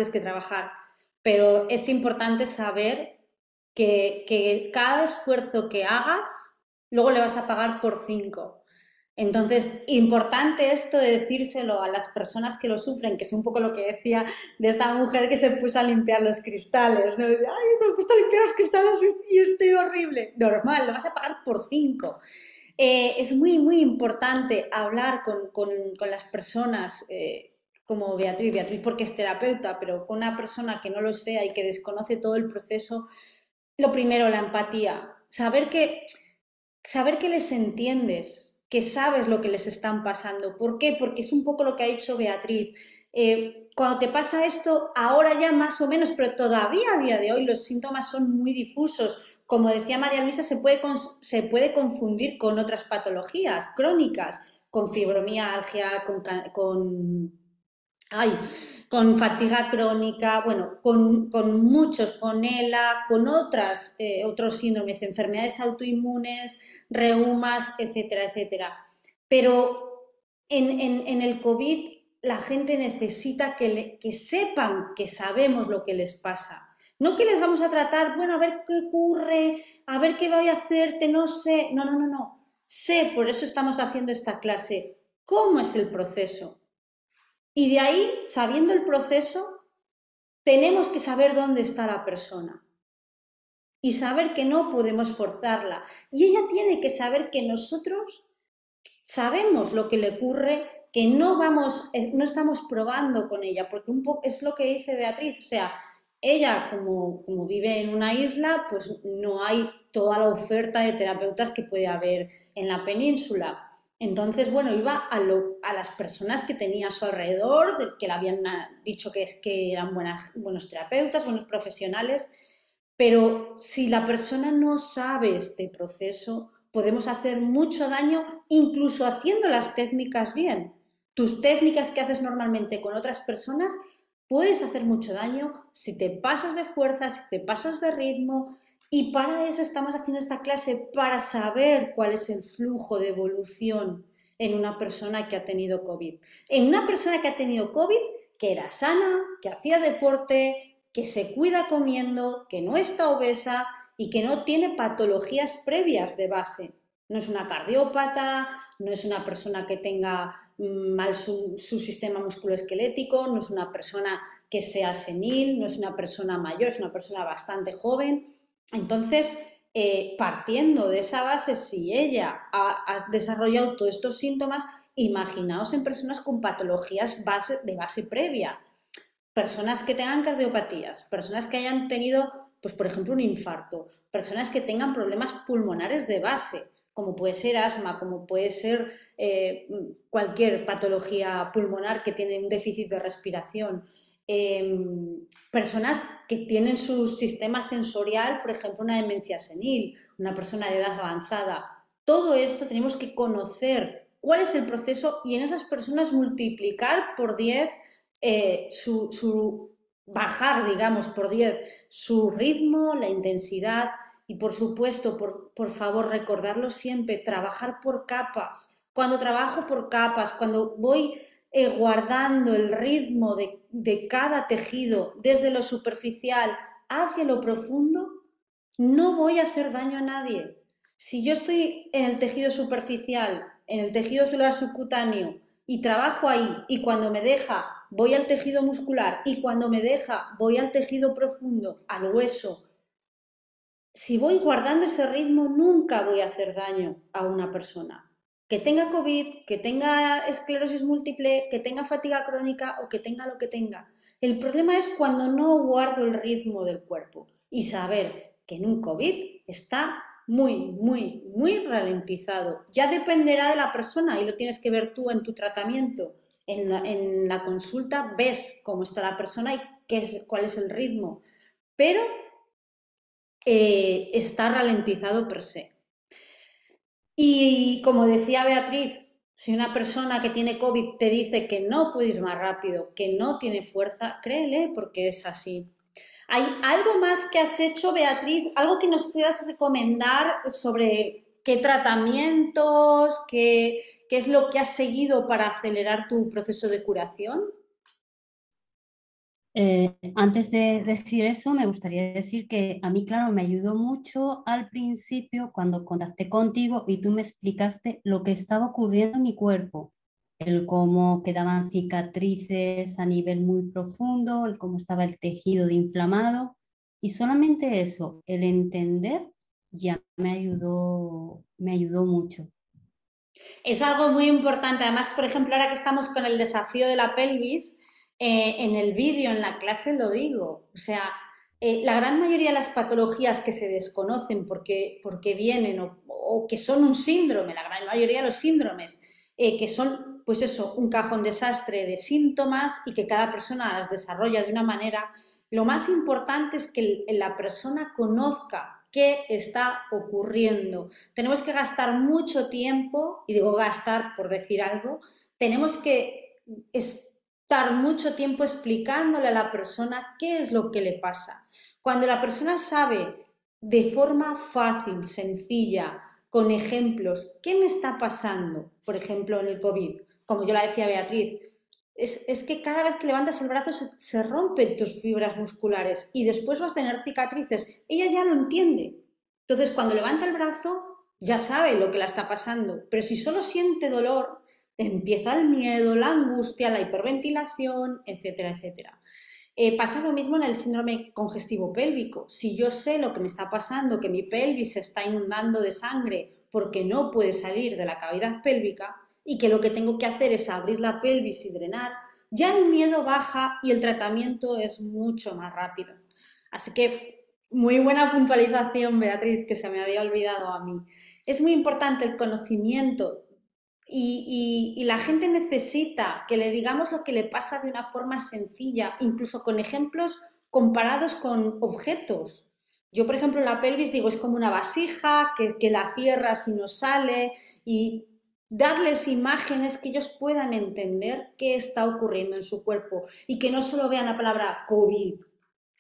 pero es importante saber que cada esfuerzo que hagas, luego le vas a pagar por 5. Entonces, importante esto de decírselo a las personas que lo sufren, que es un poco lo que decía de esta mujer que se puso a limpiar los cristales, ¿no? Dice, ay, me he puesto a limpiar los cristales y estoy horrible. Normal, lo vas a pagar por 5. Es muy, muy importante hablar con las personas como Beatriz porque es terapeuta, pero con una persona que no lo sea y que desconoce todo el proceso. Lo primero, la empatía, saber que les entiendes, que sabes lo que les están pasando. ¿Por qué? Porque es un poco lo que ha dicho Beatriz. Cuando te pasa esto, ahora ya más o menos, pero todavía a día de hoy los síntomas son muy difusos. Como decía María Luisa, se puede confundir con otras patologías crónicas, con fibromialgia, ay, con fatiga crónica, bueno, con muchos, con ELA, con otros síndromes, enfermedades autoinmunes, reumas, etcétera, etcétera. Pero en el COVID la gente necesita que sepan que sabemos lo que les pasa. No que les vamos a tratar, bueno, a ver qué ocurre, a ver qué voy a hacerte, no sé. No, no, no, no. Sé, por eso estamos haciendo esta clase, cómo es el proceso. Y de ahí, sabiendo el proceso, tenemos que saber dónde está la persona y saber que no podemos forzarla. Y ella tiene que saber que nosotros sabemos lo que le ocurre, que no estamos probando con ella, porque un poco es lo que dice Beatriz, o sea, ella como vive en una isla, pues no hay toda la oferta de terapeutas que puede haber en la península. Entonces, bueno, iba a las personas que tenía a su alrededor, que le habían dicho que eran buenos terapeutas, buenos profesionales, pero si la persona no sabe este proceso, podemos hacer mucho daño incluso haciendo las técnicas bien. Tus técnicas que haces normalmente con otras personas, puedes hacer mucho daño si te pasas de fuerza, si te pasas de ritmo. Y para eso estamos haciendo esta clase, para saber cuál es el flujo de evolución en una persona que ha tenido COVID. En una persona que ha tenido COVID, que era sana, que hacía deporte, que se cuida comiendo, que no está obesa y que no tiene patologías previas de base. No es una cardiópata, no es una persona que tenga mal su sistema musculoesquelético, no es una persona que sea senil, no es una persona mayor, es una persona bastante joven. Entonces, partiendo de esa base, si ella ha desarrollado todos estos síntomas, imaginaos en personas con patologías de base previa, personas que tengan cardiopatías, personas que hayan tenido, pues por ejemplo, un infarto, personas que tengan problemas pulmonares de base, como puede ser asma, como puede ser cualquier patología pulmonar que tiene un déficit de respiración, personas que tienen su sistema sensorial, por ejemplo, una demencia senil, una persona de edad avanzada. Todo esto tenemos que conocer cuál es el proceso y en esas personas multiplicar por 10 bajar, digamos, por 10 su ritmo, la intensidad y, por supuesto, por favor, recordarlo siempre, trabajar por capas. Cuando trabajo por capas, cuando voy guardando el ritmo de cada tejido desde lo superficial hacia lo profundo, no voy a hacer daño a nadie. Si yo estoy en el tejido superficial, en el tejido celular subcutáneo y trabajo ahí y cuando me deja voy al tejido muscular y cuando me deja voy al tejido profundo, al hueso, si voy guardando ese ritmo nunca voy a hacer daño a una persona. Que tenga COVID, que tenga esclerosis múltiple, que tenga fatiga crónica o que tenga lo que tenga. El problema es cuando no guardo el ritmo del cuerpo. y saber que en un COVID está muy, muy, muy ralentizado. Ya dependerá de la persona y lo tienes que ver tú en tu tratamiento. En la consulta ves cómo está la persona y cuál es el ritmo, pero está ralentizado per se. Y como decía Beatriz, si una persona que tiene COVID te dice que no puede ir más rápido, que no tiene fuerza, créele porque es así. ¿Hay algo más que has hecho, Beatriz? ¿Algo que nos puedas recomendar sobre qué tratamientos, qué es lo que has seguido para acelerar tu proceso de curación? Antes de decir eso, me gustaría decir que a mí, claro, me ayudó mucho al principio cuando contacté contigo y tú me explicaste lo que estaba ocurriendo en mi cuerpo, el cómo quedaban cicatrices a nivel muy profundo, el cómo estaba el tejido de inflamado y solamente eso, el entender ya me ayudó mucho. Es algo muy importante. Además, por ejemplo, ahora que estamos con el desafío de la pelvis, en el vídeo, en la clase lo digo. O sea, la gran mayoría de las patologías que se desconocen porque vienen o que son un síndrome, la gran mayoría de los síndromes, que son, pues eso, un cajón desastre de síntomas y que cada persona las desarrolla de una manera, lo más importante es que la persona conozca qué está ocurriendo. Tenemos que gastar mucho tiempo, y digo gastar por decir algo, tenemos que estar mucho tiempo explicándole a la persona qué es lo que le pasa. Cuando la persona sabe de forma fácil, sencilla, con ejemplos, qué me está pasando, por ejemplo, en el COVID, como yo la decía Beatriz, es que cada vez que levantas el brazo se rompen tus fibras musculares y después vas a tener cicatrices. Ella ya lo entiende. Entonces, cuando levanta el brazo, ya sabe lo que la está pasando. Pero si solo siente dolor, empieza el miedo, la angustia, la hiperventilación, etcétera, etcétera. Pasa lo mismo en el síndrome congestivo pélvico. Si yo sé lo que me está pasando, que mi pelvis se está inundando de sangre porque no puede salir de la cavidad pélvica y que lo que tengo que hacer es abrir la pelvis y drenar, ya el miedo baja y el tratamiento es mucho más rápido. Así que muy buena puntualización, Beatriz, que se me había olvidado a mí. Es muy importante el conocimiento y la gente necesita que le digamos lo que le pasa de una forma sencilla, incluso con ejemplos comparados con objetos. Yo, por ejemplo, la pelvis digo, es como una vasija que la cierras y no sale, y darles imágenes que ellos puedan entender qué está ocurriendo en su cuerpo y que no solo vean la palabra COVID,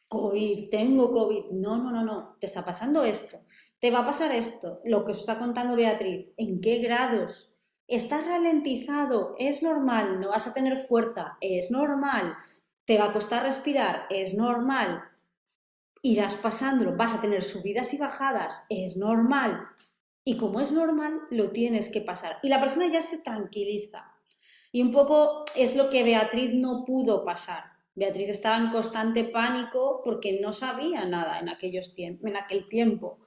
COVID, tengo COVID. No, no, no, no, te está pasando esto, te va a pasar esto, lo que os está contando Beatriz, en qué grados. Estás ralentizado, es normal, no vas a tener fuerza, es normal, te va a costar respirar, es normal, irás pasándolo, vas a tener subidas y bajadas, es normal. Y como es normal, lo tienes que pasar. Y la persona ya se tranquiliza. Y un poco es lo que Beatriz no pudo pasar. Beatriz estaba en constante pánico porque no sabía nada en aquel tiempo.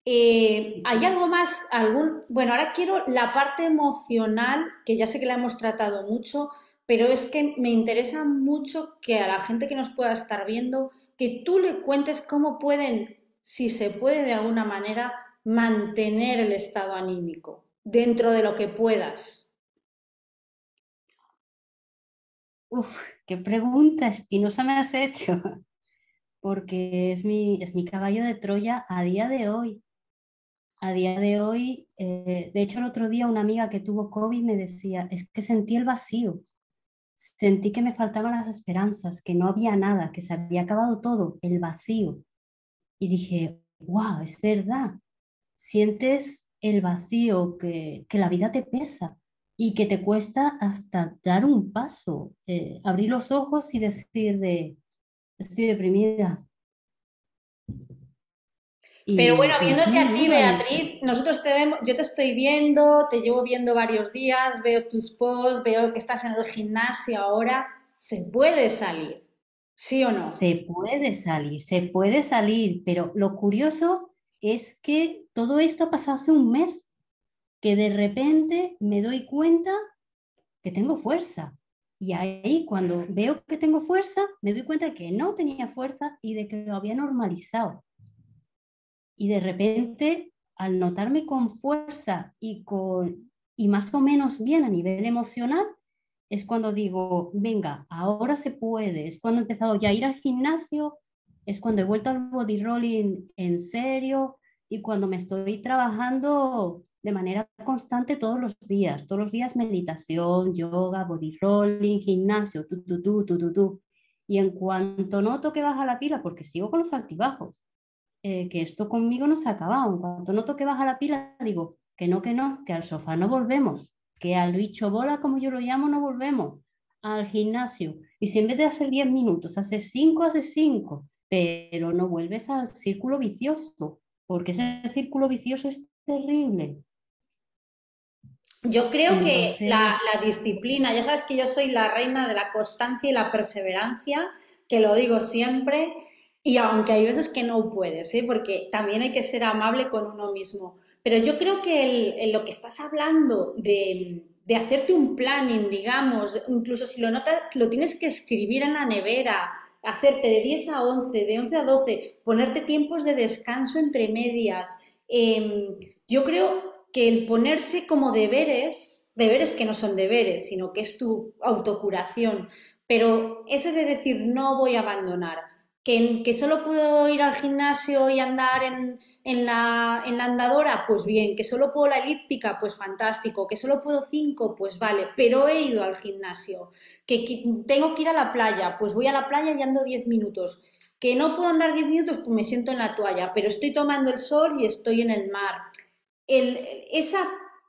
¿Hay algo más? Bueno, ahora quiero la parte emocional, que ya sé que la hemos tratado mucho, pero es que me interesa mucho que a la gente que nos pueda estar viendo, que tú le cuentes cómo pueden, si se puede de alguna manera, mantener el estado anímico dentro de lo que puedas. Uf, qué pregunta espinosa me has hecho, porque es mi caballo de Troya a día de hoy. A día de hoy, de hecho el otro día una amiga que tuvo COVID me decía, es que sentí el vacío, sentí que me faltaban las esperanzas, que no había nada, que se había acabado todo, el vacío. Y dije, wow, es verdad, sientes el vacío, que la vida te pesa y que te cuesta hasta dar un paso, abrir los ojos y decir de, estoy deprimida. Pero bueno, Y es viéndote muy a ti, duro Beatriz, nosotros te vemos, yo te estoy viendo, te llevo viendo varios días, veo tus posts, veo que estás en el gimnasio ahora. ¿Se puede salir? ¿Sí o no? se puede salir, pero lo curioso es que todo esto ha pasado hace un mes, que de repente me doy cuenta que tengo fuerza Y ahí cuando veo que tengo fuerza, me doy cuenta de que no tenía fuerza y de que lo había normalizado. Y de repente, al notarme con fuerza y más o menos bien a nivel emocional, es cuando digo, venga, ahora se puede. Es cuando he empezado ya a ir al gimnasio, es cuando he vuelto al body rolling en serio y cuando me estoy trabajando de manera constante todos los días meditación, yoga, body rolling, gimnasio, tu. Y en cuanto noto que baja la pila, porque sigo con los altibajos, que esto conmigo no se ha acabado. En cuanto noto que baja la pila, digo que no, que al sofá no volvemos, que al bicho bola, como yo lo llamo, no volvemos, al gimnasio. Y si en vez de hacer 10 minutos, haces 5, haces 5, pero no vuelves al círculo vicioso, porque ese círculo vicioso es terrible. Yo creo que Entonces, la disciplina, ya sabes que yo soy la reina de la constancia y la perseverancia, que lo digo siempre, y aunque hay veces que no puedes, ¿eh? Porque también hay que ser amable con uno mismo. Pero yo creo que lo que estás hablando de hacerte un planning, digamos, incluso si lo notas, lo tienes que escribir en la nevera, hacerte de 10 a 11, de 11 a 12, ponerte tiempos de descanso entre medias. Yo creo que el ponerse como deberes, deberes que no son deberes, sino que es tu autocuración, pero ese de decir no voy a abandonar, que solo puedo ir al gimnasio y andar en la andadora, pues bien, que solo puedo la elíptica, pues fantástico, que solo puedo 5, pues vale, pero he ido al gimnasio, que tengo que ir a la playa, pues voy a la playa y ando 10 minutos, que no puedo andar 10 minutos, pues me siento en la toalla, pero estoy tomando el sol y estoy en el mar. el, esa,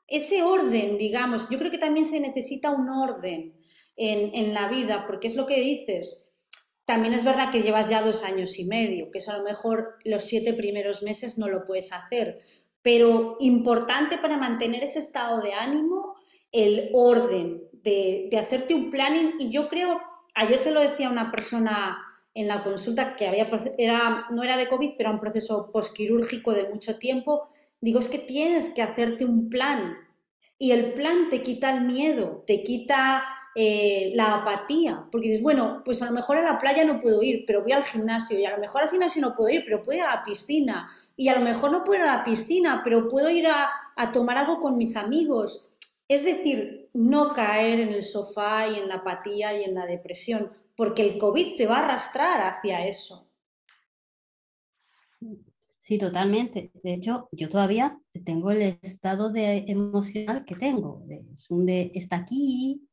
ese orden, digamos, yo creo que también se necesita un orden en la vida, porque es lo que dices. También es verdad que llevas ya 2 años y medio, que eso a lo mejor los 7 primeros meses no lo puedes hacer, pero importante para mantener ese estado de ánimo, el orden de hacerte un planning. Y yo creo, ayer se lo decía a una persona en la consulta que no era de COVID, pero era un proceso posquirúrgico de mucho tiempo. Digo, es que tienes que hacerte un plan y el plan te quita el miedo, te quita la apatía, porque dices, bueno, pues a lo mejor a la playa no puedo ir, pero voy al gimnasio, y a lo mejor al gimnasio no puedo ir, pero puedo ir a la piscina, y a lo mejor no puedo ir a la piscina, pero puedo ir a tomar algo con mis amigos. Es decir, no caer en el sofá y en la apatía y en la depresión, porque el COVID te va a arrastrar hacia eso. sí, totalmente. De hecho, yo todavía tengo el estado de emocional que tengo. Es un de está aquí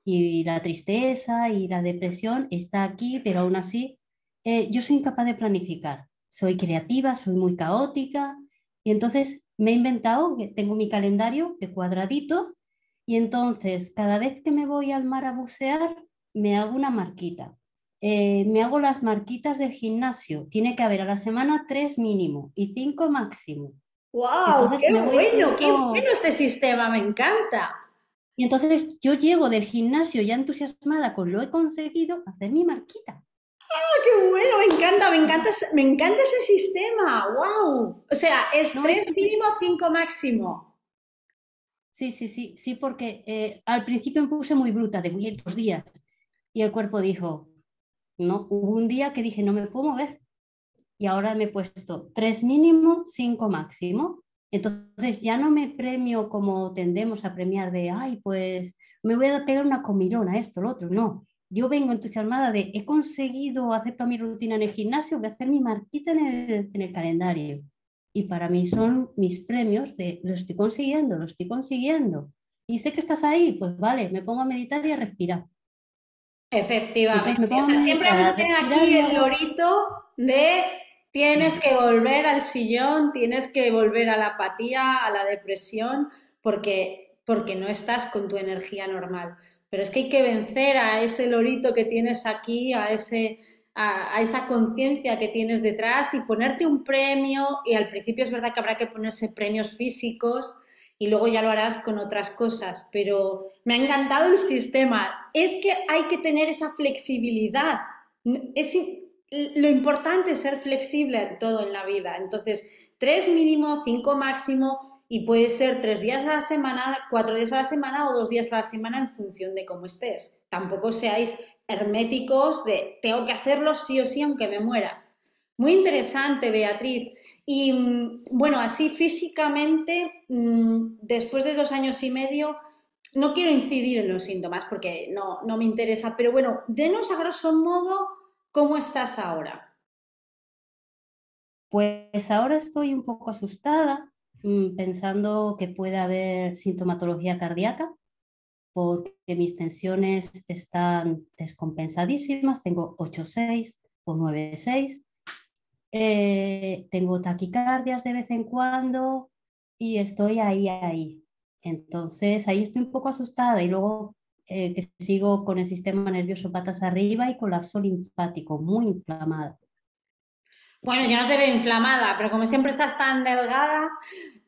y la tristeza y la depresión está aquí, pero aún así yo soy incapaz de planificar. Soy creativa, soy muy caótica y entonces me he inventado que tengo mi calendario de cuadraditos y entonces cada vez que me voy al mar a bucear me hago una marquita. Me hago las marquitas del gimnasio. Tiene que haber a la semana 3 mínimo y 5 máximo. ¡Wow! Entonces me voy Qué bueno haciendo. este sistema! Me encanta. Y entonces yo llego del gimnasio ya entusiasmada con lo he conseguido, a hacer mi marquita. ¡Qué bueno! Me encanta ese sistema. ¡Wow! O sea, es No es 3 mínimo, 5 máximo. sí, porque al principio me puse muy bruta, de voy a ir 2 días. Y el cuerpo dijo, no, hubo un día que dije, no me puedo mover. Y ahora me he puesto 3 mínimo, 5 máximo. Entonces ya no me premio como tendemos a premiar de, ay, pues me voy a pegar una comilona, esto, lo otro. No, yo vengo entusiasmada de, he conseguido hacer toda mi rutina en el gimnasio, voy a hacer mi marquita en el calendario. Y para mí son mis premios de, lo estoy consiguiendo, lo estoy consiguiendo. Y sé que estás ahí, pues vale, me pongo a meditar y a respirar. Y entonces Efectivamente. me O pongo a sea, siempre meditar, vamos a a tener respirar aquí y el hago... lorito de tienes que volver al sillón, tienes que volver a la apatía, a la depresión, porque no estás con tu energía normal. Pero es que hay que vencer a ese lorito que tienes aquí, a esa conciencia que tienes detrás y ponerte un premio. Y al principio es verdad que habrá que ponerse premios físicos y luego ya lo harás con otras cosas, pero me ha encantado el sistema. Es que hay que tener esa flexibilidad. Es, lo importante es ser flexible en todo en la vida. Entonces, 3 mínimo, 5 máximo. y puede ser 3 días a la semana, 4 días a la semana o 2 días a la semana en función de cómo estés. Tampoco seáis herméticos de tengo que hacerlo sí o sí aunque me muera. Muy interesante, Beatriz. Y bueno, así físicamente, después de 2 años y medio, no quiero incidir en los síntomas porque no me interesa, pero bueno, denos a grosso modo cómo estás ahora. Pues ahora estoy un poco asustada, pensando que puede haber sintomatología cardíaca, porque mis tensiones están descompensadísimas, tengo 8,6 o 9,6. Tengo taquicardias de vez en cuando y estoy ahí. Entonces ahí estoy un poco asustada y luego que sigo con el sistema nervioso patas arriba y colapso linfático, muy inflamada. Bueno, yo no te veo inflamada, pero como siempre estás tan delgada,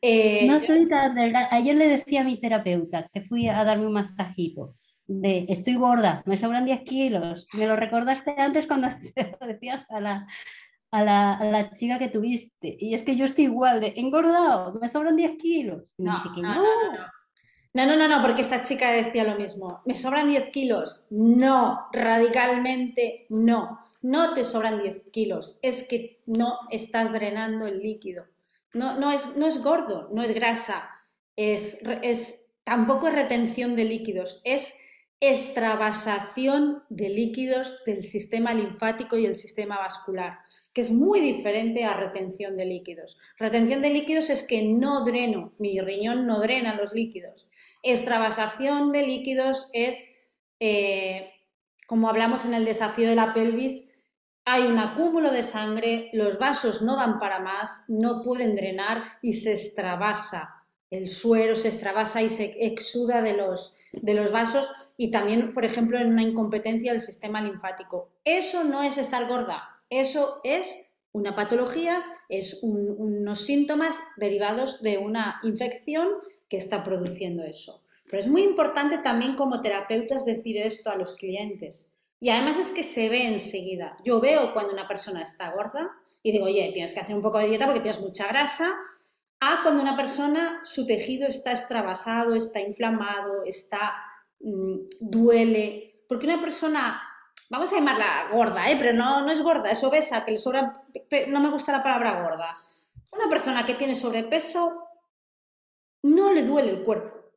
No yo estoy tan delgada. Ayer le decía a mi terapeuta que fui a darme un masajito de estoy gorda, me sobran 10 kilos. Me lo recordaste antes cuando se lo decías a la chica que tuviste. Y es que yo estoy igual de engordado, me sobran 10 kilos. Y me no, dice que no, no. no, no. No, porque esta chica decía lo mismo. ¿Me sobran 10 kilos? No, radicalmente no. No te sobran 10 kilos. Es que no estás drenando el líquido. No es gordo, no es grasa. Tampoco es retención de líquidos. Es extravasación de líquidos del sistema linfático y el sistema vascular, que es muy diferente a retención de líquidos. Retención de líquidos es que no dreno, mi riñón no drena los líquidos. Extravasación de líquidos es, como hablamos en el desafío de la pelvis, hay un acúmulo de sangre, los vasos no dan para más, no pueden drenar y se extravasa. El suero se extravasa y se exuda de los vasos y también, por ejemplo, en una incompetencia del sistema linfático. Eso no es estar gorda, eso es una patología, es unos síntomas derivados de una infección que está produciendo eso. Pero es muy importante también como terapeutas decir esto a los clientes. Y además es que se ve enseguida. Yo veo cuando una persona está gorda y digo, oye, tienes que hacer un poco de dieta porque tienes mucha grasa, a cuando una persona, su tejido está extravasado, está inflamado, duele. Porque una persona, vamos a llamarla gorda, pero no es gorda, es obesa, que le sobra, no me gusta la palabra gorda. Una persona que tiene sobrepeso no le duele el cuerpo.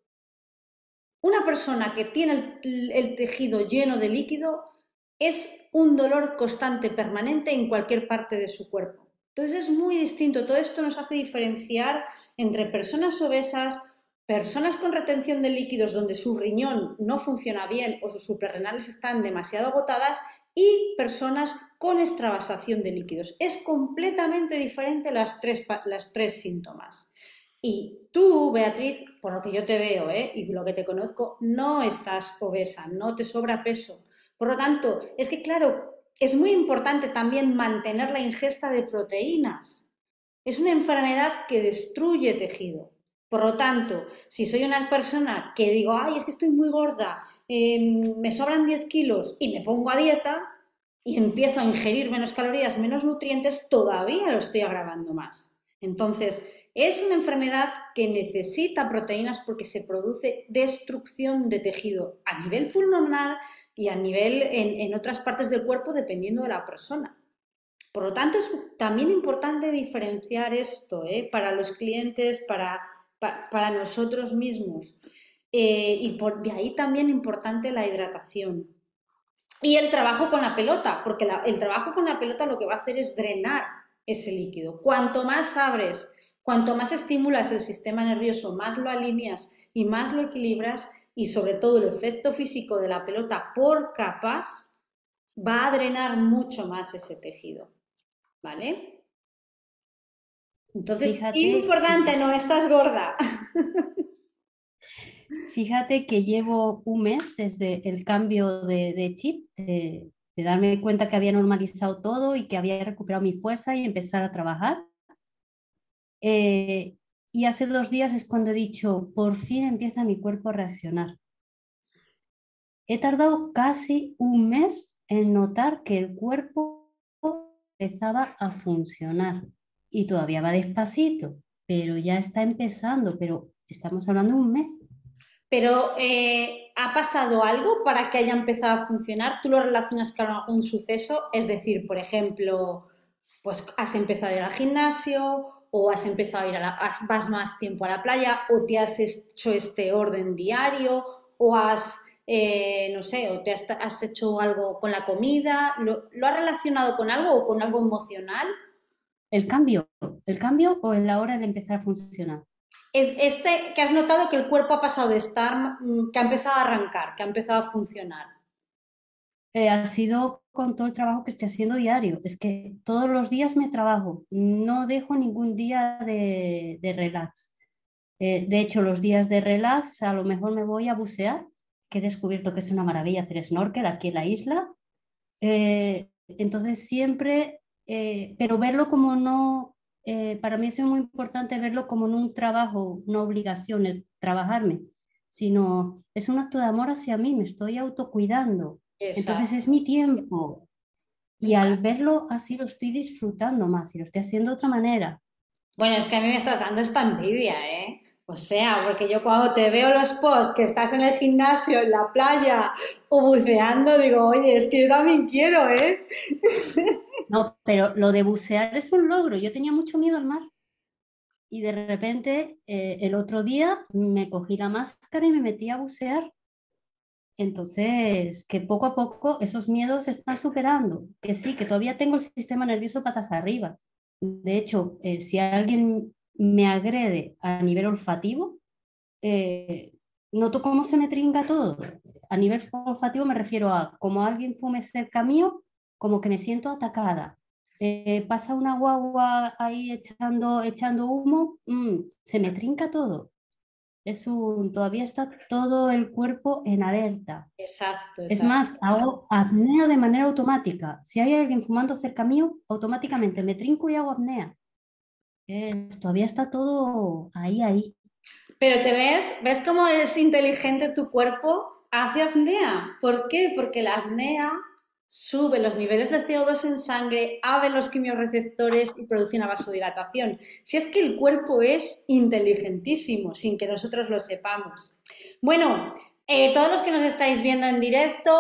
Una persona que tiene el tejido lleno de líquido es un dolor constante, permanente en cualquier parte de su cuerpo. Entonces es muy distinto. Todo esto nos hace diferenciar entre personas obesas, personas con retención de líquidos donde su riñón no funciona bien o sus suprarrenales están demasiado agotadas y personas con extravasación de líquidos. Es completamente diferente las tres síntomas. Y tú, Beatriz, por lo que yo te veo, y lo que te conozco, no estás obesa, no te sobra peso. Por lo tanto, es que claro, es muy importante también mantener la ingesta de proteínas. Es una enfermedad que destruye tejido. Por lo tanto, si soy una persona que digo, ay, es que estoy muy gorda, me sobran 10 kilos y me pongo a dieta y empiezo a ingerir menos calorías, menos nutrientes, todavía lo estoy agravando más. Entonces, es una enfermedad que necesita proteínas porque se produce destrucción de tejido a nivel pulmonar y a nivel en otras partes del cuerpo dependiendo de la persona. Por lo tanto, es también importante diferenciar esto para los clientes, para nosotros mismos. Y de ahí también importante la hidratación. Y el trabajo con la pelota, porque el trabajo con la pelota lo que va a hacer es drenar ese líquido. Cuanto más abres, cuanto más estimulas el sistema nervioso, más lo alineas y más lo equilibras, y sobre todo el efecto físico de la pelota por capas va a drenar mucho más ese tejido. ¿Vale? Entonces, Fíjate importante, que, no estás gorda. fíjate que llevo un mes desde el cambio de chip, de darme cuenta que había normalizado todo y que había recuperado mi fuerza y empezar a trabajar. Eh, y hace 2 días es cuando he dicho, por fin empieza mi cuerpo a reaccionar. He tardado casi un mes en notar que el cuerpo empezaba a funcionar y todavía va despacito, pero ya está empezando, pero estamos hablando de un mes. Pero ¿ha pasado algo para que haya empezado a funcionar? ¿Tú lo relacionas con algún suceso? Es decir, por ejemplo, pues has empezado a ir al gimnasio o has empezado a ir vas más tiempo a la playa o te has hecho este orden diario o has, no sé, o has hecho algo con la comida. ¿Lo has relacionado con algo o con algo emocional? El cambio o la hora de empezar a funcionar. Este que has notado que el cuerpo ha pasado de estar, que ha empezado a arrancar, que ha empezado a funcionar. Ha sido con todo el trabajo que estoy haciendo diario. Es que todos los días me trabajo, no dejo ningún día de relax. De hecho, los días de relax a lo mejor me voy a bucear, que he descubierto que es una maravilla hacer snorkel aquí en la isla. Entonces siempre, pero verlo como no, para mí es muy importante verlo como no un trabajo, una obligación, el trabajarme, sino es un acto de amor hacia mí, me estoy autocuidando. Entonces Exacto. es mi tiempo y al verlo así lo estoy disfrutando más y lo estoy haciendo de otra manera. Bueno, es que a mí me estás dando esta envidia, ¿eh? O sea, porque yo cuando te veo los posts que estás en el gimnasio, en la playa o buceando, digo, oye, es que yo también quiero, ¿eh? No, pero lo de bucear es un logro. Yo tenía mucho miedo al mar. Y de repente, el otro día me cogí la máscara y me metí a bucear. Entonces, que poco a poco esos miedos se están superando. Que sí, que todavía tengo el sistema nervioso patas arriba. De hecho, si alguien me agrede a nivel olfativo, eh, noto cómo se me trinca todo. A nivel olfativo me refiero a como alguien fume cerca mío, como que me siento atacada. Pasa una guagua ahí echando humo, se me trinca todo. Todavía está todo el cuerpo en alerta. Exacto, Es exacto. más, hago apnea de manera automática. Si hay alguien fumando cerca mío, automáticamente me trinco y hago apnea. Todavía está todo ahí. Pero ves cómo es inteligente tu cuerpo, hace apnea. ¿Por qué? Porque la apnea sube los niveles de CO2 en sangre, abre los quimiorreceptores y produce una vasodilatación. Si es que el cuerpo es inteligentísimo, sin que nosotros lo sepamos. Bueno, todos los que nos estáis viendo en directo,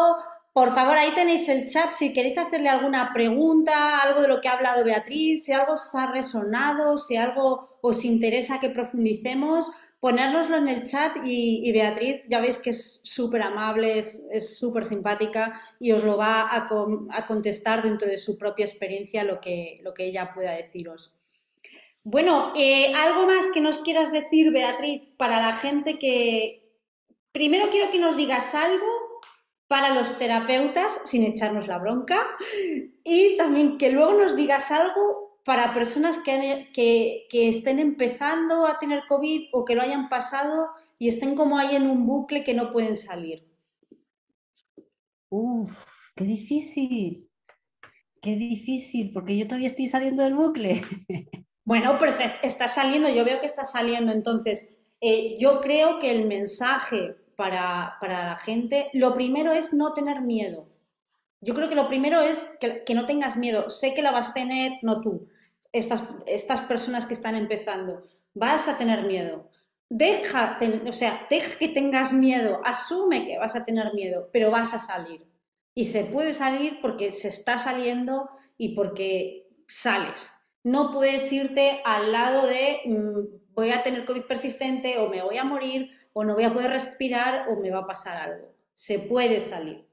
por favor, ahí tenéis el chat si queréis hacerle alguna pregunta, algo de lo que ha hablado Beatriz, si algo os ha resonado, si algo os interesa que profundicemos, ponérnoslo en el chat y Beatriz, ya veis que es súper amable, es súper simpática y os lo va a contestar dentro de su propia experiencia lo que ella pueda deciros. Bueno, algo más que nos quieras decir, Beatriz, para la gente que... Primero quiero que nos digas algo para los terapeutas, sin echarnos la bronca, y también que luego nos digas algo para personas que estén empezando a tener COVID o que lo hayan pasado y estén como ahí en un bucle que no pueden salir. Uf, qué difícil, porque yo todavía estoy saliendo del bucle. Bueno, pero está saliendo, yo veo que está saliendo, entonces yo creo que el mensaje para la gente, lo primero es no tener miedo. Yo creo que lo primero es que no tengas miedo. Sé que la vas a tener, no tú, estas personas que están empezando. Vas a tener miedo. O sea, deja que tengas miedo, asume que vas a tener miedo, pero vas a salir. Y se puede salir porque se está saliendo y porque sales. No puedes irte al lado de voy a tener COVID persistente o me voy a morir o no voy a poder respirar o me va a pasar algo. Se puede salir.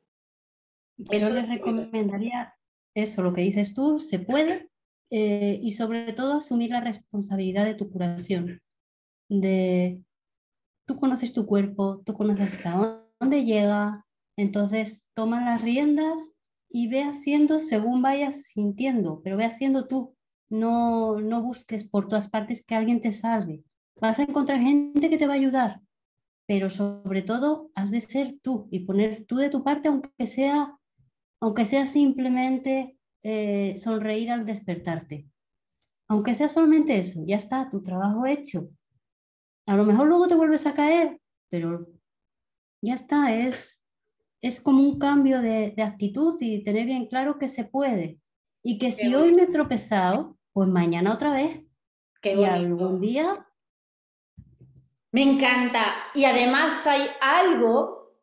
Yo Eso es les lo primero. recomendaría eso, lo que dices tú, se puede, y sobre todo asumir la responsabilidad de tu curación, de tú conoces tu cuerpo, tú conoces hasta dónde llega, entonces toma las riendas y ve haciendo según vayas sintiendo, pero ve haciendo tú, no busques por todas partes que alguien te salve. Vas a encontrar gente que te va a ayudar, pero sobre todo has de ser tú y poner tú de tu parte, aunque sea simplemente sonreír al despertarte. Aunque sea solamente eso, ya está, tu trabajo hecho. A lo mejor luego te vuelves a caer, pero ya está, es como un cambio de actitud y tener bien claro que se puede. Y que Qué si hoy bueno. me he tropezado, pues mañana otra vez. Qué Y algún bonito. día, Me encanta. Y además hay algo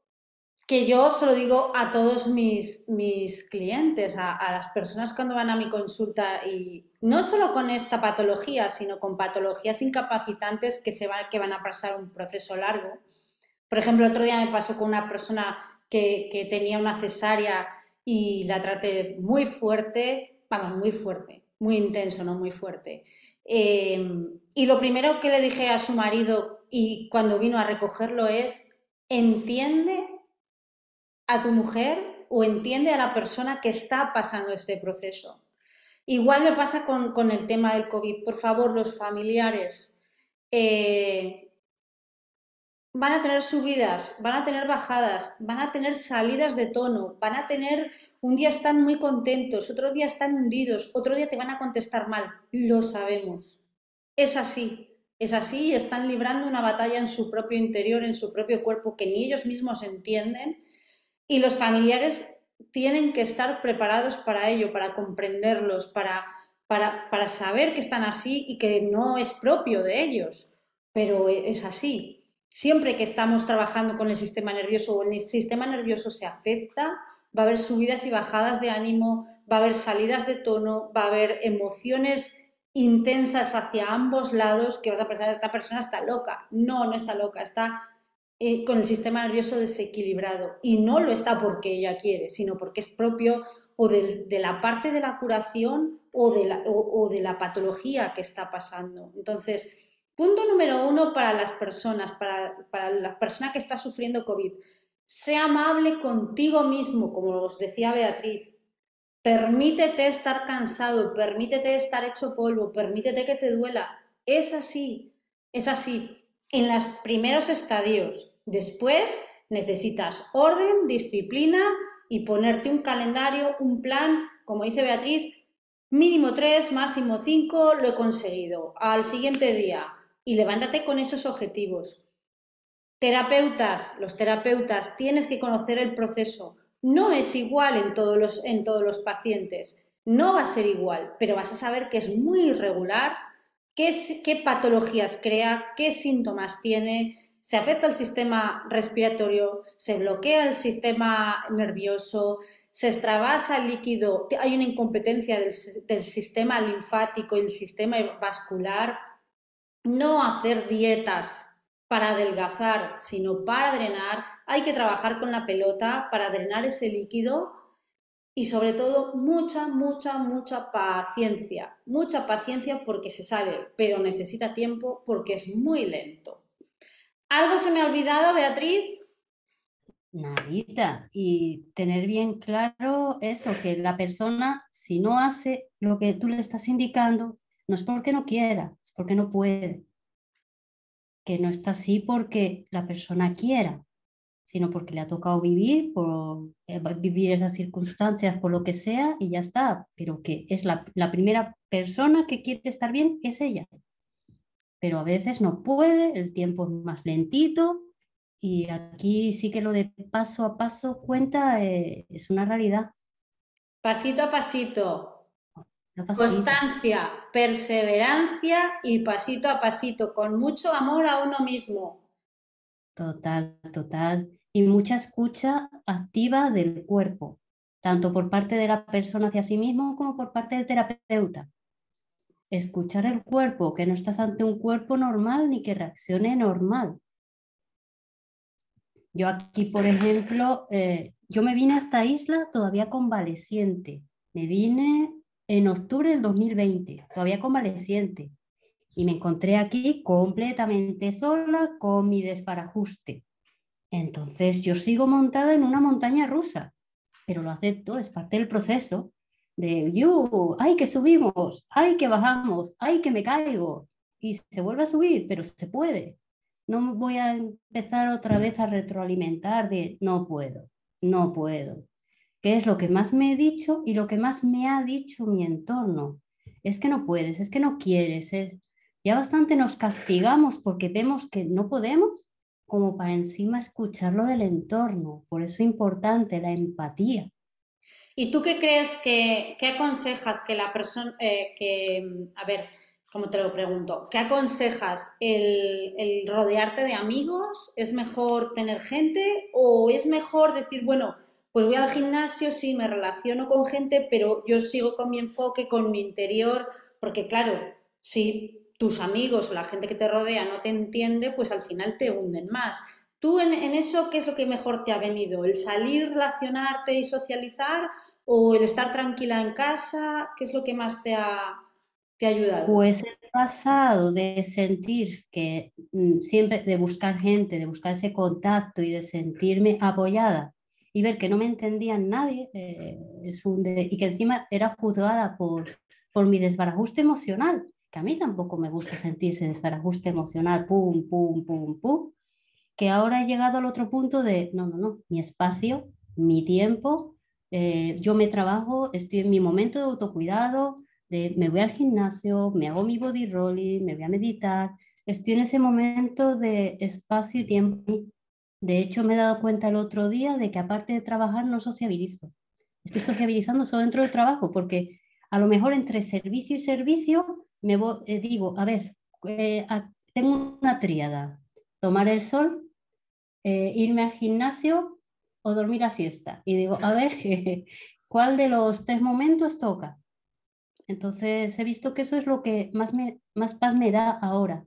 que yo se lo digo a todos mis clientes, a las personas cuando van a mi consulta y no solo con esta patología, sino con patologías incapacitantes que van a pasar un proceso largo. Por ejemplo, el otro día me pasó con una persona que tenía una cesárea y la traté muy fuerte, vamos, muy fuerte, muy intenso, no muy fuerte. Y lo primero que le dije a su marido y cuando vino a recogerlo es, entiende a tu mujer o entiende a la persona que está pasando este proceso. Igual me pasa con el tema del COVID. Por favor, los familiares eh, van a tener subidas, van a tener bajadas, van a tener salidas de tono, van a tener, un día están muy contentos, otro día están hundidos, otro día te van a contestar mal. Lo sabemos. Es así y están librando una batalla en su propio interior, en su propio cuerpo, que ni ellos mismos entienden y los familiares tienen que estar preparados para ello, para comprenderlos, para saber que están así y que no es propio de ellos, pero es así. Siempre que estamos trabajando con el sistema nervioso o el sistema nervioso se afecta, va a haber subidas y bajadas de ánimo, va a haber salidas de tono, va a haber emociones intensas hacia ambos lados que vas a pensar, esta persona está loca. No, no está loca, está con el sistema nervioso desequilibrado y no lo está porque ella quiere, sino porque es propio o de la parte de la curación o de la patología que está pasando. Entonces, punto número uno para las personas, para la persona que está sufriendo COVID, sea amable contigo mismo, como os decía Beatriz. Permítete estar cansado, permítete estar hecho polvo, permítete que te duela. Es así, es así. En los primeros estadios. Después necesitas orden, disciplina y ponerte un calendario, un plan, como dice Beatriz, mínimo 3, máximo 5, lo he conseguido. Al siguiente día. Y levántate con esos objetivos. Terapeutas, los terapeutas, tienes que conocer el proceso. No es igual en todos los pacientes, no va a ser igual, pero vas a saber que es muy irregular, qué patologías crea, qué síntomas tiene, se afecta el sistema respiratorio, se bloquea el sistema nervioso, se extravasa el líquido, hay una incompetencia del sistema linfático y el sistema vascular, no hacer dietas para adelgazar, sino para drenar. Hay que trabajar con la pelota para drenar ese líquido y sobre todo mucha, mucha, mucha paciencia. Mucha paciencia porque se sale, pero necesita tiempo porque es muy lento. ¿Algo se me ha olvidado, Beatriz? nadita. Y tener bien claro eso, que la persona, si no hace lo que tú le estás indicando, no es porque no quiera, es porque no puede. Que no está así porque la persona quiera, sino porque le ha tocado vivir, por vivir esas circunstancias, por lo que sea, y ya está. Pero que es la primera persona que quiere estar bien, es ella. Pero a veces no puede, el tiempo es más lentito, y aquí sí que lo de paso a paso cuenta, es una realidad. Pasito a pasito. Da pasito. Constancia, perseverancia y pasito a pasito, con mucho amor a uno mismo. Total, total. Y mucha escucha activa del cuerpo, tanto por parte de la persona hacia sí mismo como por parte del terapeuta. Escuchar el cuerpo, que no estás ante un cuerpo normal ni que reaccione normal. Yo aquí, por ejemplo, yo me vine a esta isla todavía convaleciente. Me vine en octubre del 2020, todavía convaleciente. Y me encontré aquí completamente sola con mi desbarajuste. Entonces yo sigo montada en una montaña rusa, pero lo acepto, es parte del proceso de, ay que subimos, ay que bajamos, ay que me caigo, y se vuelve a subir, pero se puede. No voy a empezar otra vez a retroalimentar de, no puedo, no puedo, que es lo que más me he dicho y lo que más me ha dicho mi entorno. Es que no puedes, es que no quieres, ya bastante nos castigamos porque vemos que no podemos como para encima escucharlo del entorno. Por eso es importante la empatía. ¿Y tú qué crees qué aconsejas que la persona, a ver, como te lo pregunto, ¿qué aconsejas? ¿El rodearte de amigos? ¿Es mejor tener gente? ¿O es mejor decir, bueno, pues voy al gimnasio, sí, me relaciono con gente, pero yo sigo con mi enfoque, con mi interior? Porque claro, si tus amigos o la gente que te rodea no te entiende, pues al final te hunden más. ¿Tú en eso qué es lo que mejor te ha venido? ¿El salir, relacionarte y socializar? ¿O el estar tranquila en casa? ¿Qué es lo que más te ha ayudado? Pues he pasado de sentir que siempre, de buscar gente, de buscar ese contacto y de sentirme apoyada y ver que no me entendía nadie, y que encima era juzgada por mi desbarajuste emocional, que a mí tampoco me gusta sentir ese desbarajuste emocional, pum, pum, pum, pum, que ahora he llegado al otro punto de, no, no, no, mi espacio, mi tiempo, yo me trabajo, estoy en mi momento de autocuidado, de, me voy al gimnasio, me hago mi body rolling, me voy a meditar, estoy en ese momento de espacio y tiempo. De hecho, me he dado cuenta el otro día de que aparte de trabajar no sociabilizo. Estoy sociabilizando solo dentro del trabajo, porque a lo mejor entre servicio y servicio digo, a ver, tengo una tríada, tomar el sol, irme al gimnasio o dormir a siesta. Y digo, a ver, ¿cuál de los tres momentos toca? Entonces he visto que eso es lo que más paz me da ahora.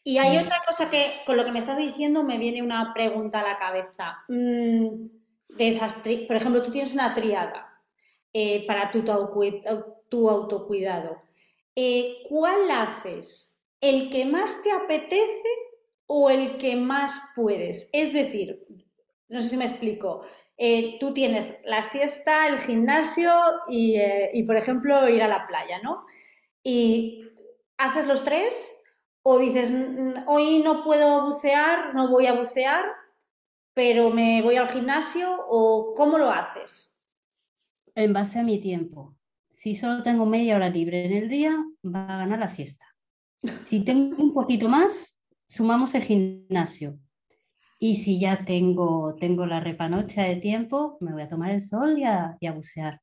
Y hay Eh, otra cosa que, con lo que me estás diciendo, me viene una pregunta a la cabeza. De esas, por ejemplo, tú tienes una tríada para tu autocuidado. ¿Cuál haces? ¿El que más te apetece o el que más puedes? Es decir, no sé si me explico. Tú tienes la siesta, el gimnasio y, por ejemplo, ir a la playa, ¿no? Y haces los tres o dices, hoy no puedo bucear, no voy a bucear, pero me voy al gimnasio o ¿cómo lo haces? en base a mi tiempo. Si solo tengo media hora libre en el día, va a ganar la siesta. Si tengo un poquito más, sumamos el gimnasio. Y si ya tengo la repanocha de tiempo, me voy a tomar el sol y a bucear.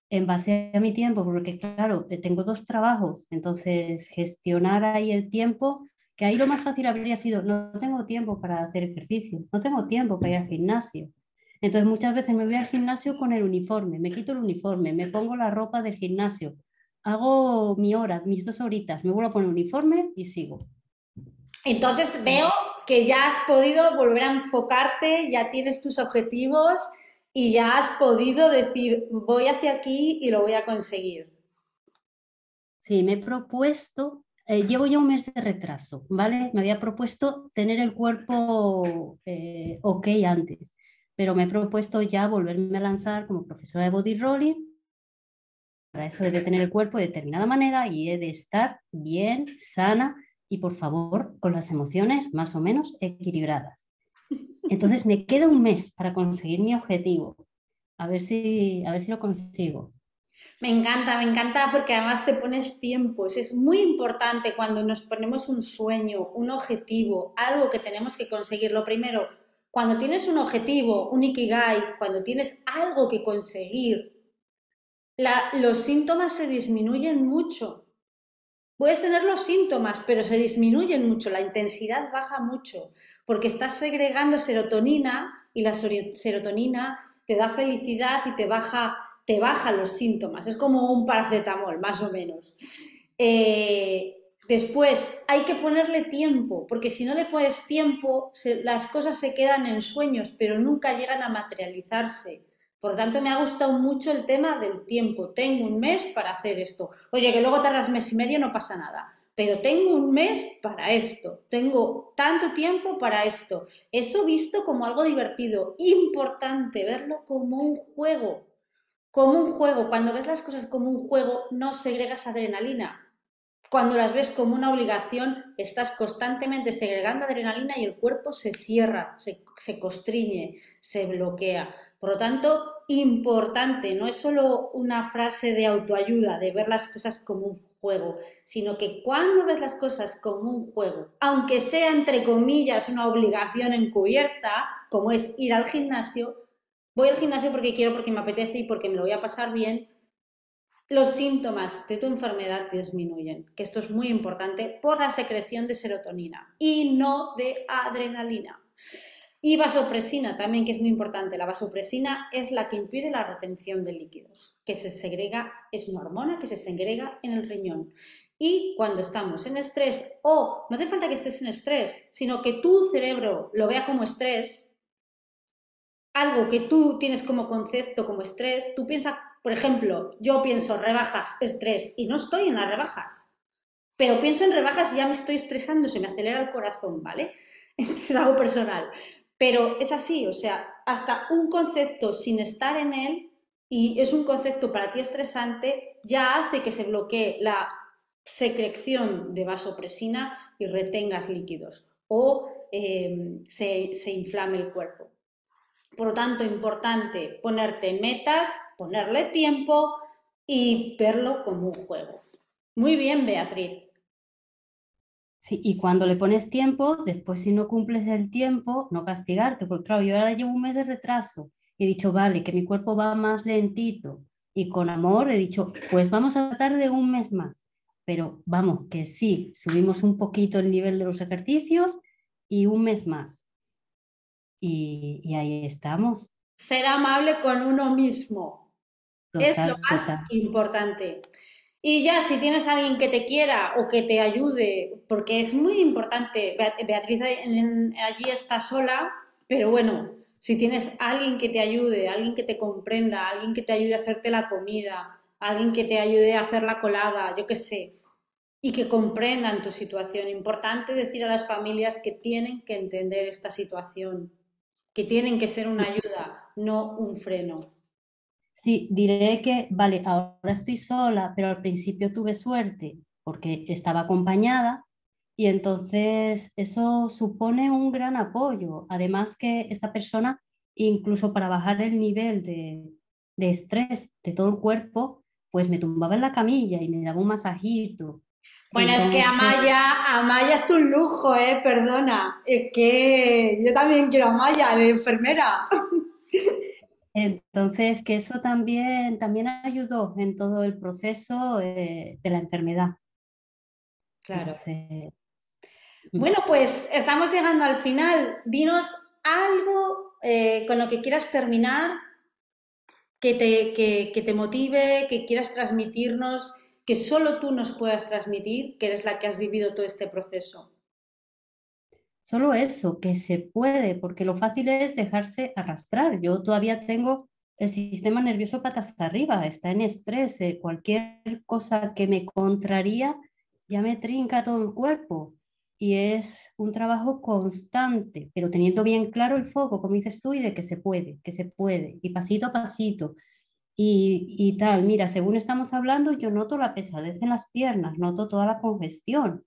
En base a mi tiempo, porque claro, tengo dos trabajos, entonces gestionar ahí el tiempo, que ahí lo más fácil habría sido, no tengo tiempo para hacer ejercicio, no tengo tiempo para ir al gimnasio. Entonces muchas veces me voy al gimnasio con el uniforme, me quito el uniforme, me pongo la ropa del gimnasio, hago mi hora, mis 2 horitas, me vuelvo a poner uniforme y sigo. Entonces veo Eh, que ya has podido volver a enfocarte, ya tienes tus objetivos y ya has podido decir, voy hacia aquí y lo voy a conseguir. Sí, me he propuesto, llevo ya un mes de retraso, ¿vale? Me había propuesto tener el cuerpo ok antes, pero me he propuesto ya volverme a lanzar como profesora de body rolling. Para eso he de tener el cuerpo de determinada manera y he de estar bien, sana y por favor con las emociones más o menos equilibradas. Entonces me queda un mes para conseguir mi objetivo. A ver si lo consigo. Me encanta porque además te pones tiempos. Es muy importante cuando nos ponemos un sueño, un objetivo, algo que tenemos que conseguir. Lo primero, cuando tienes un objetivo, un ikigai, cuando tienes algo que conseguir, los síntomas se disminuyen mucho. Puedes tener los síntomas, pero se disminuyen mucho, la intensidad baja mucho, porque estás segregando serotonina y la serotonina te da felicidad y te baja los síntomas. Es como un paracetamol, más o menos. Después hay que ponerle tiempo, porque si no le pones tiempo, las cosas se quedan en sueños, pero nunca llegan a materializarse. Por lo tanto, me ha gustado mucho el tema del tiempo. Tengo un mes para hacer esto. Oye, que luego tardas mes y medio, no pasa nada. Pero tengo un mes para esto. Tengo tanto tiempo para esto. Eso visto como algo divertido. Importante verlo como un juego. Como un juego. Cuando ves las cosas como un juego, no segregas adrenalina. Cuando las ves como una obligación, estás constantemente segregando adrenalina y el cuerpo se cierra, se constriñe, se bloquea. Por lo tanto, importante, no es solo una frase de autoayuda, de ver las cosas como un juego, sino que cuando ves las cosas como un juego, aunque sea entre comillas una obligación encubierta, como es ir al gimnasio, voy al gimnasio porque quiero, porque me apetece y porque me lo voy a pasar bien, los síntomas de tu enfermedad disminuyen, que esto es muy importante por la secreción de serotonina y no de adrenalina. Y vasopresina también, que es muy importante. La vasopresina es la que impide la retención de líquidos, que se segrega, es una hormona que se segrega en el riñón. Y cuando estamos en estrés, o no hace falta que estés en estrés, sino que tu cerebro lo vea como estrés, algo que tú tienes como concepto como estrés, tú piensas, por ejemplo, yo pienso rebajas, estrés, y no estoy en las rebajas, pero pienso en rebajas y ya me estoy estresando, se me acelera el corazón, ¿vale? Es algo personal. Pero es así, o sea, hasta un concepto sin estar en él, y es un concepto para ti estresante, ya hace que se bloquee la secreción de vasopresina y retengas líquidos o se inflame el cuerpo. Por lo tanto, importante ponerte metas, ponerle tiempo y verlo como un juego. Muy bien, Beatriz. Sí, y cuando le pones tiempo, después si no cumples el tiempo, no castigarte, porque claro, yo ahora llevo un mes de retraso y he dicho, vale, que mi cuerpo va más lentito y con amor he dicho, pues vamos a tratar de un mes más, pero vamos, que sí, subimos un poquito el nivel de los ejercicios y un mes más y ahí estamos, Ser amable con uno mismo es lo total, más total. importante. Y ya, si tienes a alguien que te quiera o que te ayude, porque es muy importante, Beatriz allí está sola, pero bueno, si tienes a alguien que te ayude, alguien que te comprenda, alguien que te ayude a hacerte la comida, alguien que te ayude a hacer la colada, yo qué sé, y que comprendan tu situación. Importante decir a las familias que tienen que entender esta situación, que tienen que ser una Sí, ayuda, no un freno. sí, diré que, vale, ahora estoy sola, pero al principio tuve suerte porque estaba acompañada y entonces eso supone un gran apoyo. Además que esta persona, incluso para bajar el nivel de estrés de todo el cuerpo, pues me tumbaba en la camilla y me daba un masajito. Bueno, es que Entonces, Amaya es un lujo, perdona. Es que yo también quiero a Amaya, de enfermera. entonces que eso también ayudó en todo el proceso de la enfermedad. Claro. Entonces, Bueno, pues estamos llegando al final. Dinos algo con lo que quieras terminar, que te motive, que quieras transmitirnos, que solo tú nos puedas transmitir, que eres la que has vivido todo este proceso. solo eso, que se puede, porque lo fácil es dejarse arrastrar. Yo todavía tengo el sistema nervioso patas arriba, está en estrés. Cualquier cosa que me contraría ya me trinca todo el cuerpo. Y es un trabajo constante, pero teniendo bien claro el foco, como dices tú, y de que se puede, y pasito a pasito. Y tal, mira, según estamos hablando, yo noto la pesadez en las piernas, noto toda la congestión,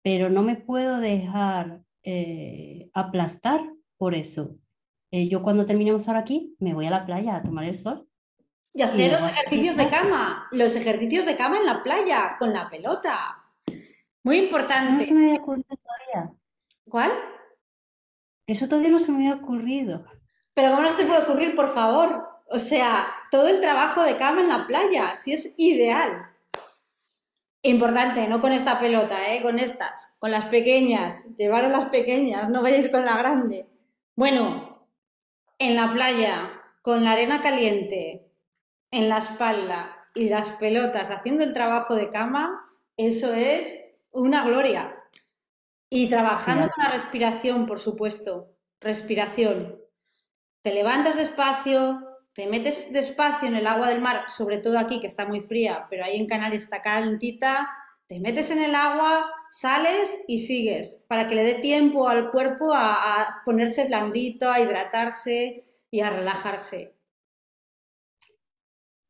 pero no me puedo dejar aplastar por eso. Yo cuando terminemos ahora aquí me voy a la playa a tomar el sol Y y hacer luego los a ejercicios de descansar. cama, los ejercicios de cama en la playa, con la pelota. Muy Eso no importante. se me había ocurrido todavía. ¿Cuál? Eso todavía no se me había ocurrido. Pero ¿cómo no se te puede ocurrir, por favor? O sea, todo el trabajo de cama en la playa, sí es ideal. Importante, no con esta pelota, con estas, con las pequeñas. Llevaros las pequeñas, no vayáis con la grande. Bueno, en la playa, con la arena caliente, en la espalda y las pelotas haciendo el trabajo de cama, eso es una gloria. Y Sí, trabajando con la respiración, por supuesto. Respiración. Te levantas despacio, te metes despacio en el agua del mar, sobre todo aquí que está muy fría, pero ahí en Canarias está calentita, te metes en el agua, sales y sigues, para que le dé tiempo al cuerpo a ponerse blandito, a hidratarse y a relajarse.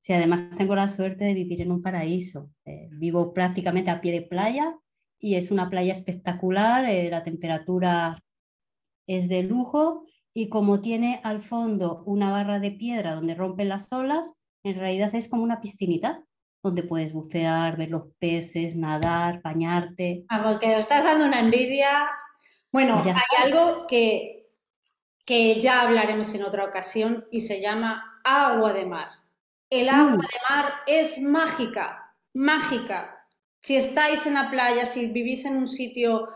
sí, además tengo la suerte de vivir en un paraíso. Vivo prácticamente a pie de playa y es una playa espectacular. La temperatura es de lujo y como tiene al fondo una barra de piedra donde rompen las olas, en realidad es como una piscinita donde puedes bucear, ver los peces, nadar, bañarte. Vamos, que nos estás dando una envidia. Bueno, Pues ya está. hay algo que ya hablaremos en otra ocasión y se llama agua de mar. El agua Mm, de mar es mágica, mágica. Si estáis en la playa, si vivís en un sitio,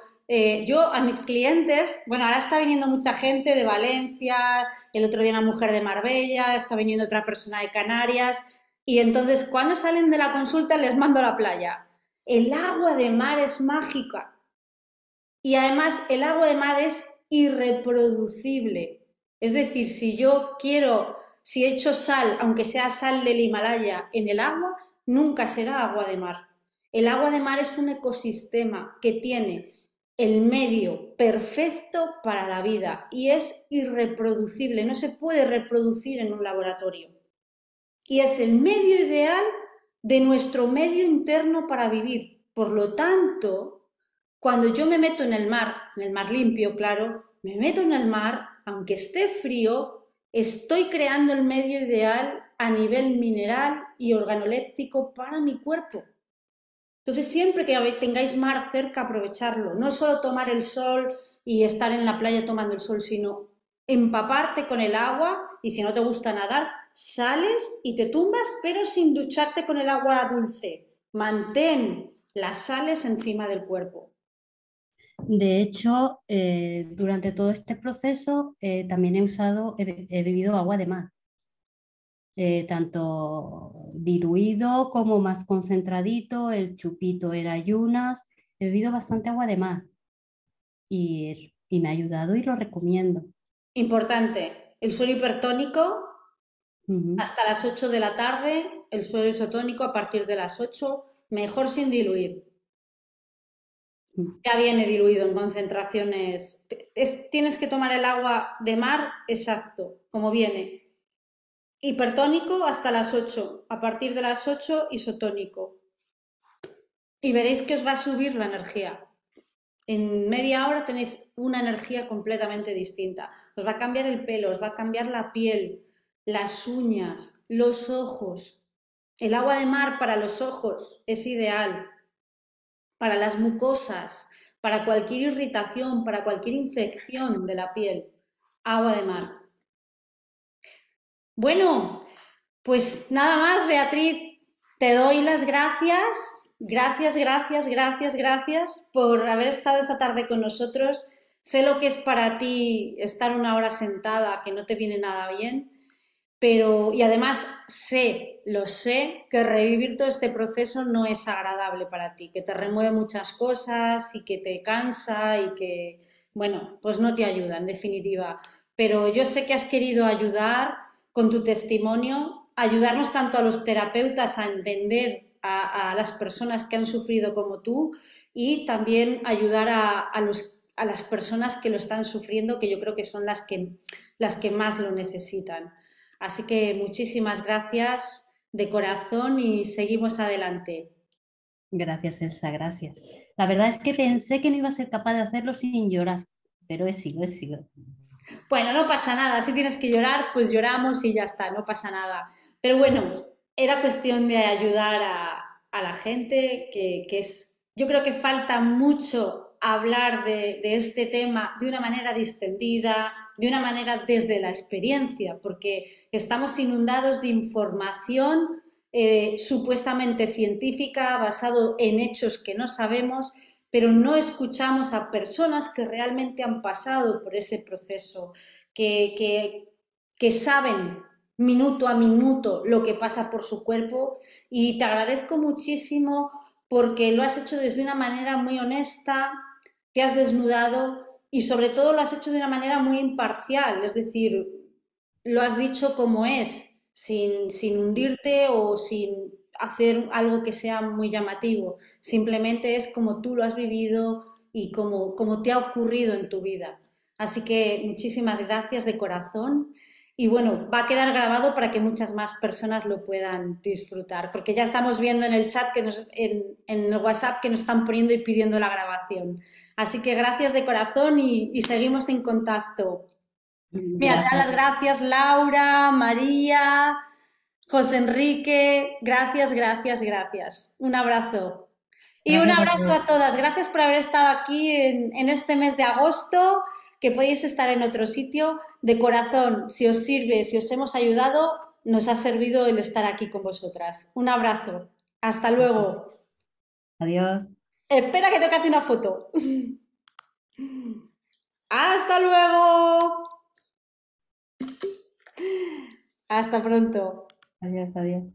yo a mis clientes, bueno, ahora está viniendo mucha gente de Valencia, el otro día una mujer de Marbella, está viniendo otra persona de Canarias, y entonces cuando salen de la consulta les mando a la playa. El agua de mar es mágica y además el agua de mar es irreproducible. Es decir, si yo quiero, si echo sal, aunque sea sal del Himalaya, en el agua, nunca será agua de mar. El agua de mar es un ecosistema que tiene el medio perfecto para la vida y es irreproducible, no se puede reproducir en un laboratorio. Y es el medio ideal de nuestro medio interno para vivir. Por lo tanto, cuando yo me meto en el mar limpio, claro, me meto en el mar, aunque esté frío, estoy creando el medio ideal a nivel mineral y organoléptico para mi cuerpo. Entonces, siempre que tengáis mar cerca, aprovecharlo. No es solo tomar el sol y estar en la playa tomando el sol, sino empaparte con el agua y si no te gusta nadar, sales y te tumbas, pero sin ducharte con el agua dulce. Mantén las sales encima del cuerpo. De hecho, durante todo este proceso también he bebido agua de mar, tanto diluido como más concentradito, el chupito era ayunas, he bebido bastante agua de mar y me ha ayudado y lo recomiendo. Importante, el suelo hipertónico Ujú, hasta las 8 de la tarde, el suelo isotónico a partir de las 8, mejor sin diluir. ujú. Ya viene diluido en concentraciones. Tienes que tomar el agua de mar exacto, como viene. Hipertónico hasta las 8, a partir de las 8 isotónico. Y veréis que os va a subir la energía. En media hora tenéis una energía completamente distinta. Os va a cambiar el pelo, os va a cambiar la piel, las uñas, los ojos. El agua de mar para los ojos es ideal, para las mucosas, para cualquier irritación, para cualquier infección de la piel. Agua de mar. Bueno, pues nada más, Beatriz, te doy las gracias, gracias, gracias, gracias, gracias por haber estado esta tarde con nosotros. Sé lo que es para ti estar una hora sentada, que no te viene nada bien, pero, y además sé, lo sé, que revivir todo este proceso no es agradable para ti, que te remueve muchas cosas y que te cansa y que, bueno, pues no te ayuda en definitiva. Pero yo sé que has querido ayudar con tu testimonio, ayudarnos tanto a los terapeutas a entender a las personas que han sufrido como tú y también ayudar a las personas que lo están sufriendo, que yo creo que son las que más lo necesitan. Así que muchísimas gracias de corazón y seguimos adelante. Gracias, Elsa, gracias. La verdad es que pensé que no iba a ser capaz de hacerlo sin llorar, pero he sido, he sido. Bueno, no pasa nada, si tienes que llorar, pues lloramos y ya está, no pasa nada. Pero bueno, era cuestión de ayudar a la gente, que es, yo creo que falta mucho hablar de este tema de una manera distendida, de una manera desde la experiencia, porque estamos inundados de información supuestamente científica, basado en hechos que no sabemos, pero no escuchamos a personas que realmente han pasado por ese proceso, que, que, que saben minuto a minuto lo que pasa por su cuerpo y te agradezco muchísimo porque lo has hecho desde una manera muy honesta, te has desnudado y sobre todo lo has hecho de una manera muy imparcial, es decir, lo has dicho como es, sin hundirte o sin hacer algo que sea muy llamativo, simplemente es como tú lo has vivido y como te ha ocurrido en tu vida. Así que muchísimas gracias de corazón. Y bueno, va a quedar grabado para que muchas más personas lo puedan disfrutar, porque ya estamos viendo en el chat, en el WhatsApp, que nos están poniendo y pidiendo la grabación. Así que gracias de corazón y seguimos en contacto. Mira, te dan las Gracias. gracias Laura, María, José Enrique. Gracias, gracias, gracias. Un abrazo. Y un Gracias a abrazo todos. a todas. Gracias por haber estado aquí en este mes de agosto, que podéis estar en otro sitio. De corazón, si os sirve, si os hemos ayudado, nos ha servido el estar aquí con vosotras. Un abrazo. Hasta luego. Adiós. Espera que tengo que hacer una foto. Hasta luego. Hasta pronto. Adiós, adiós.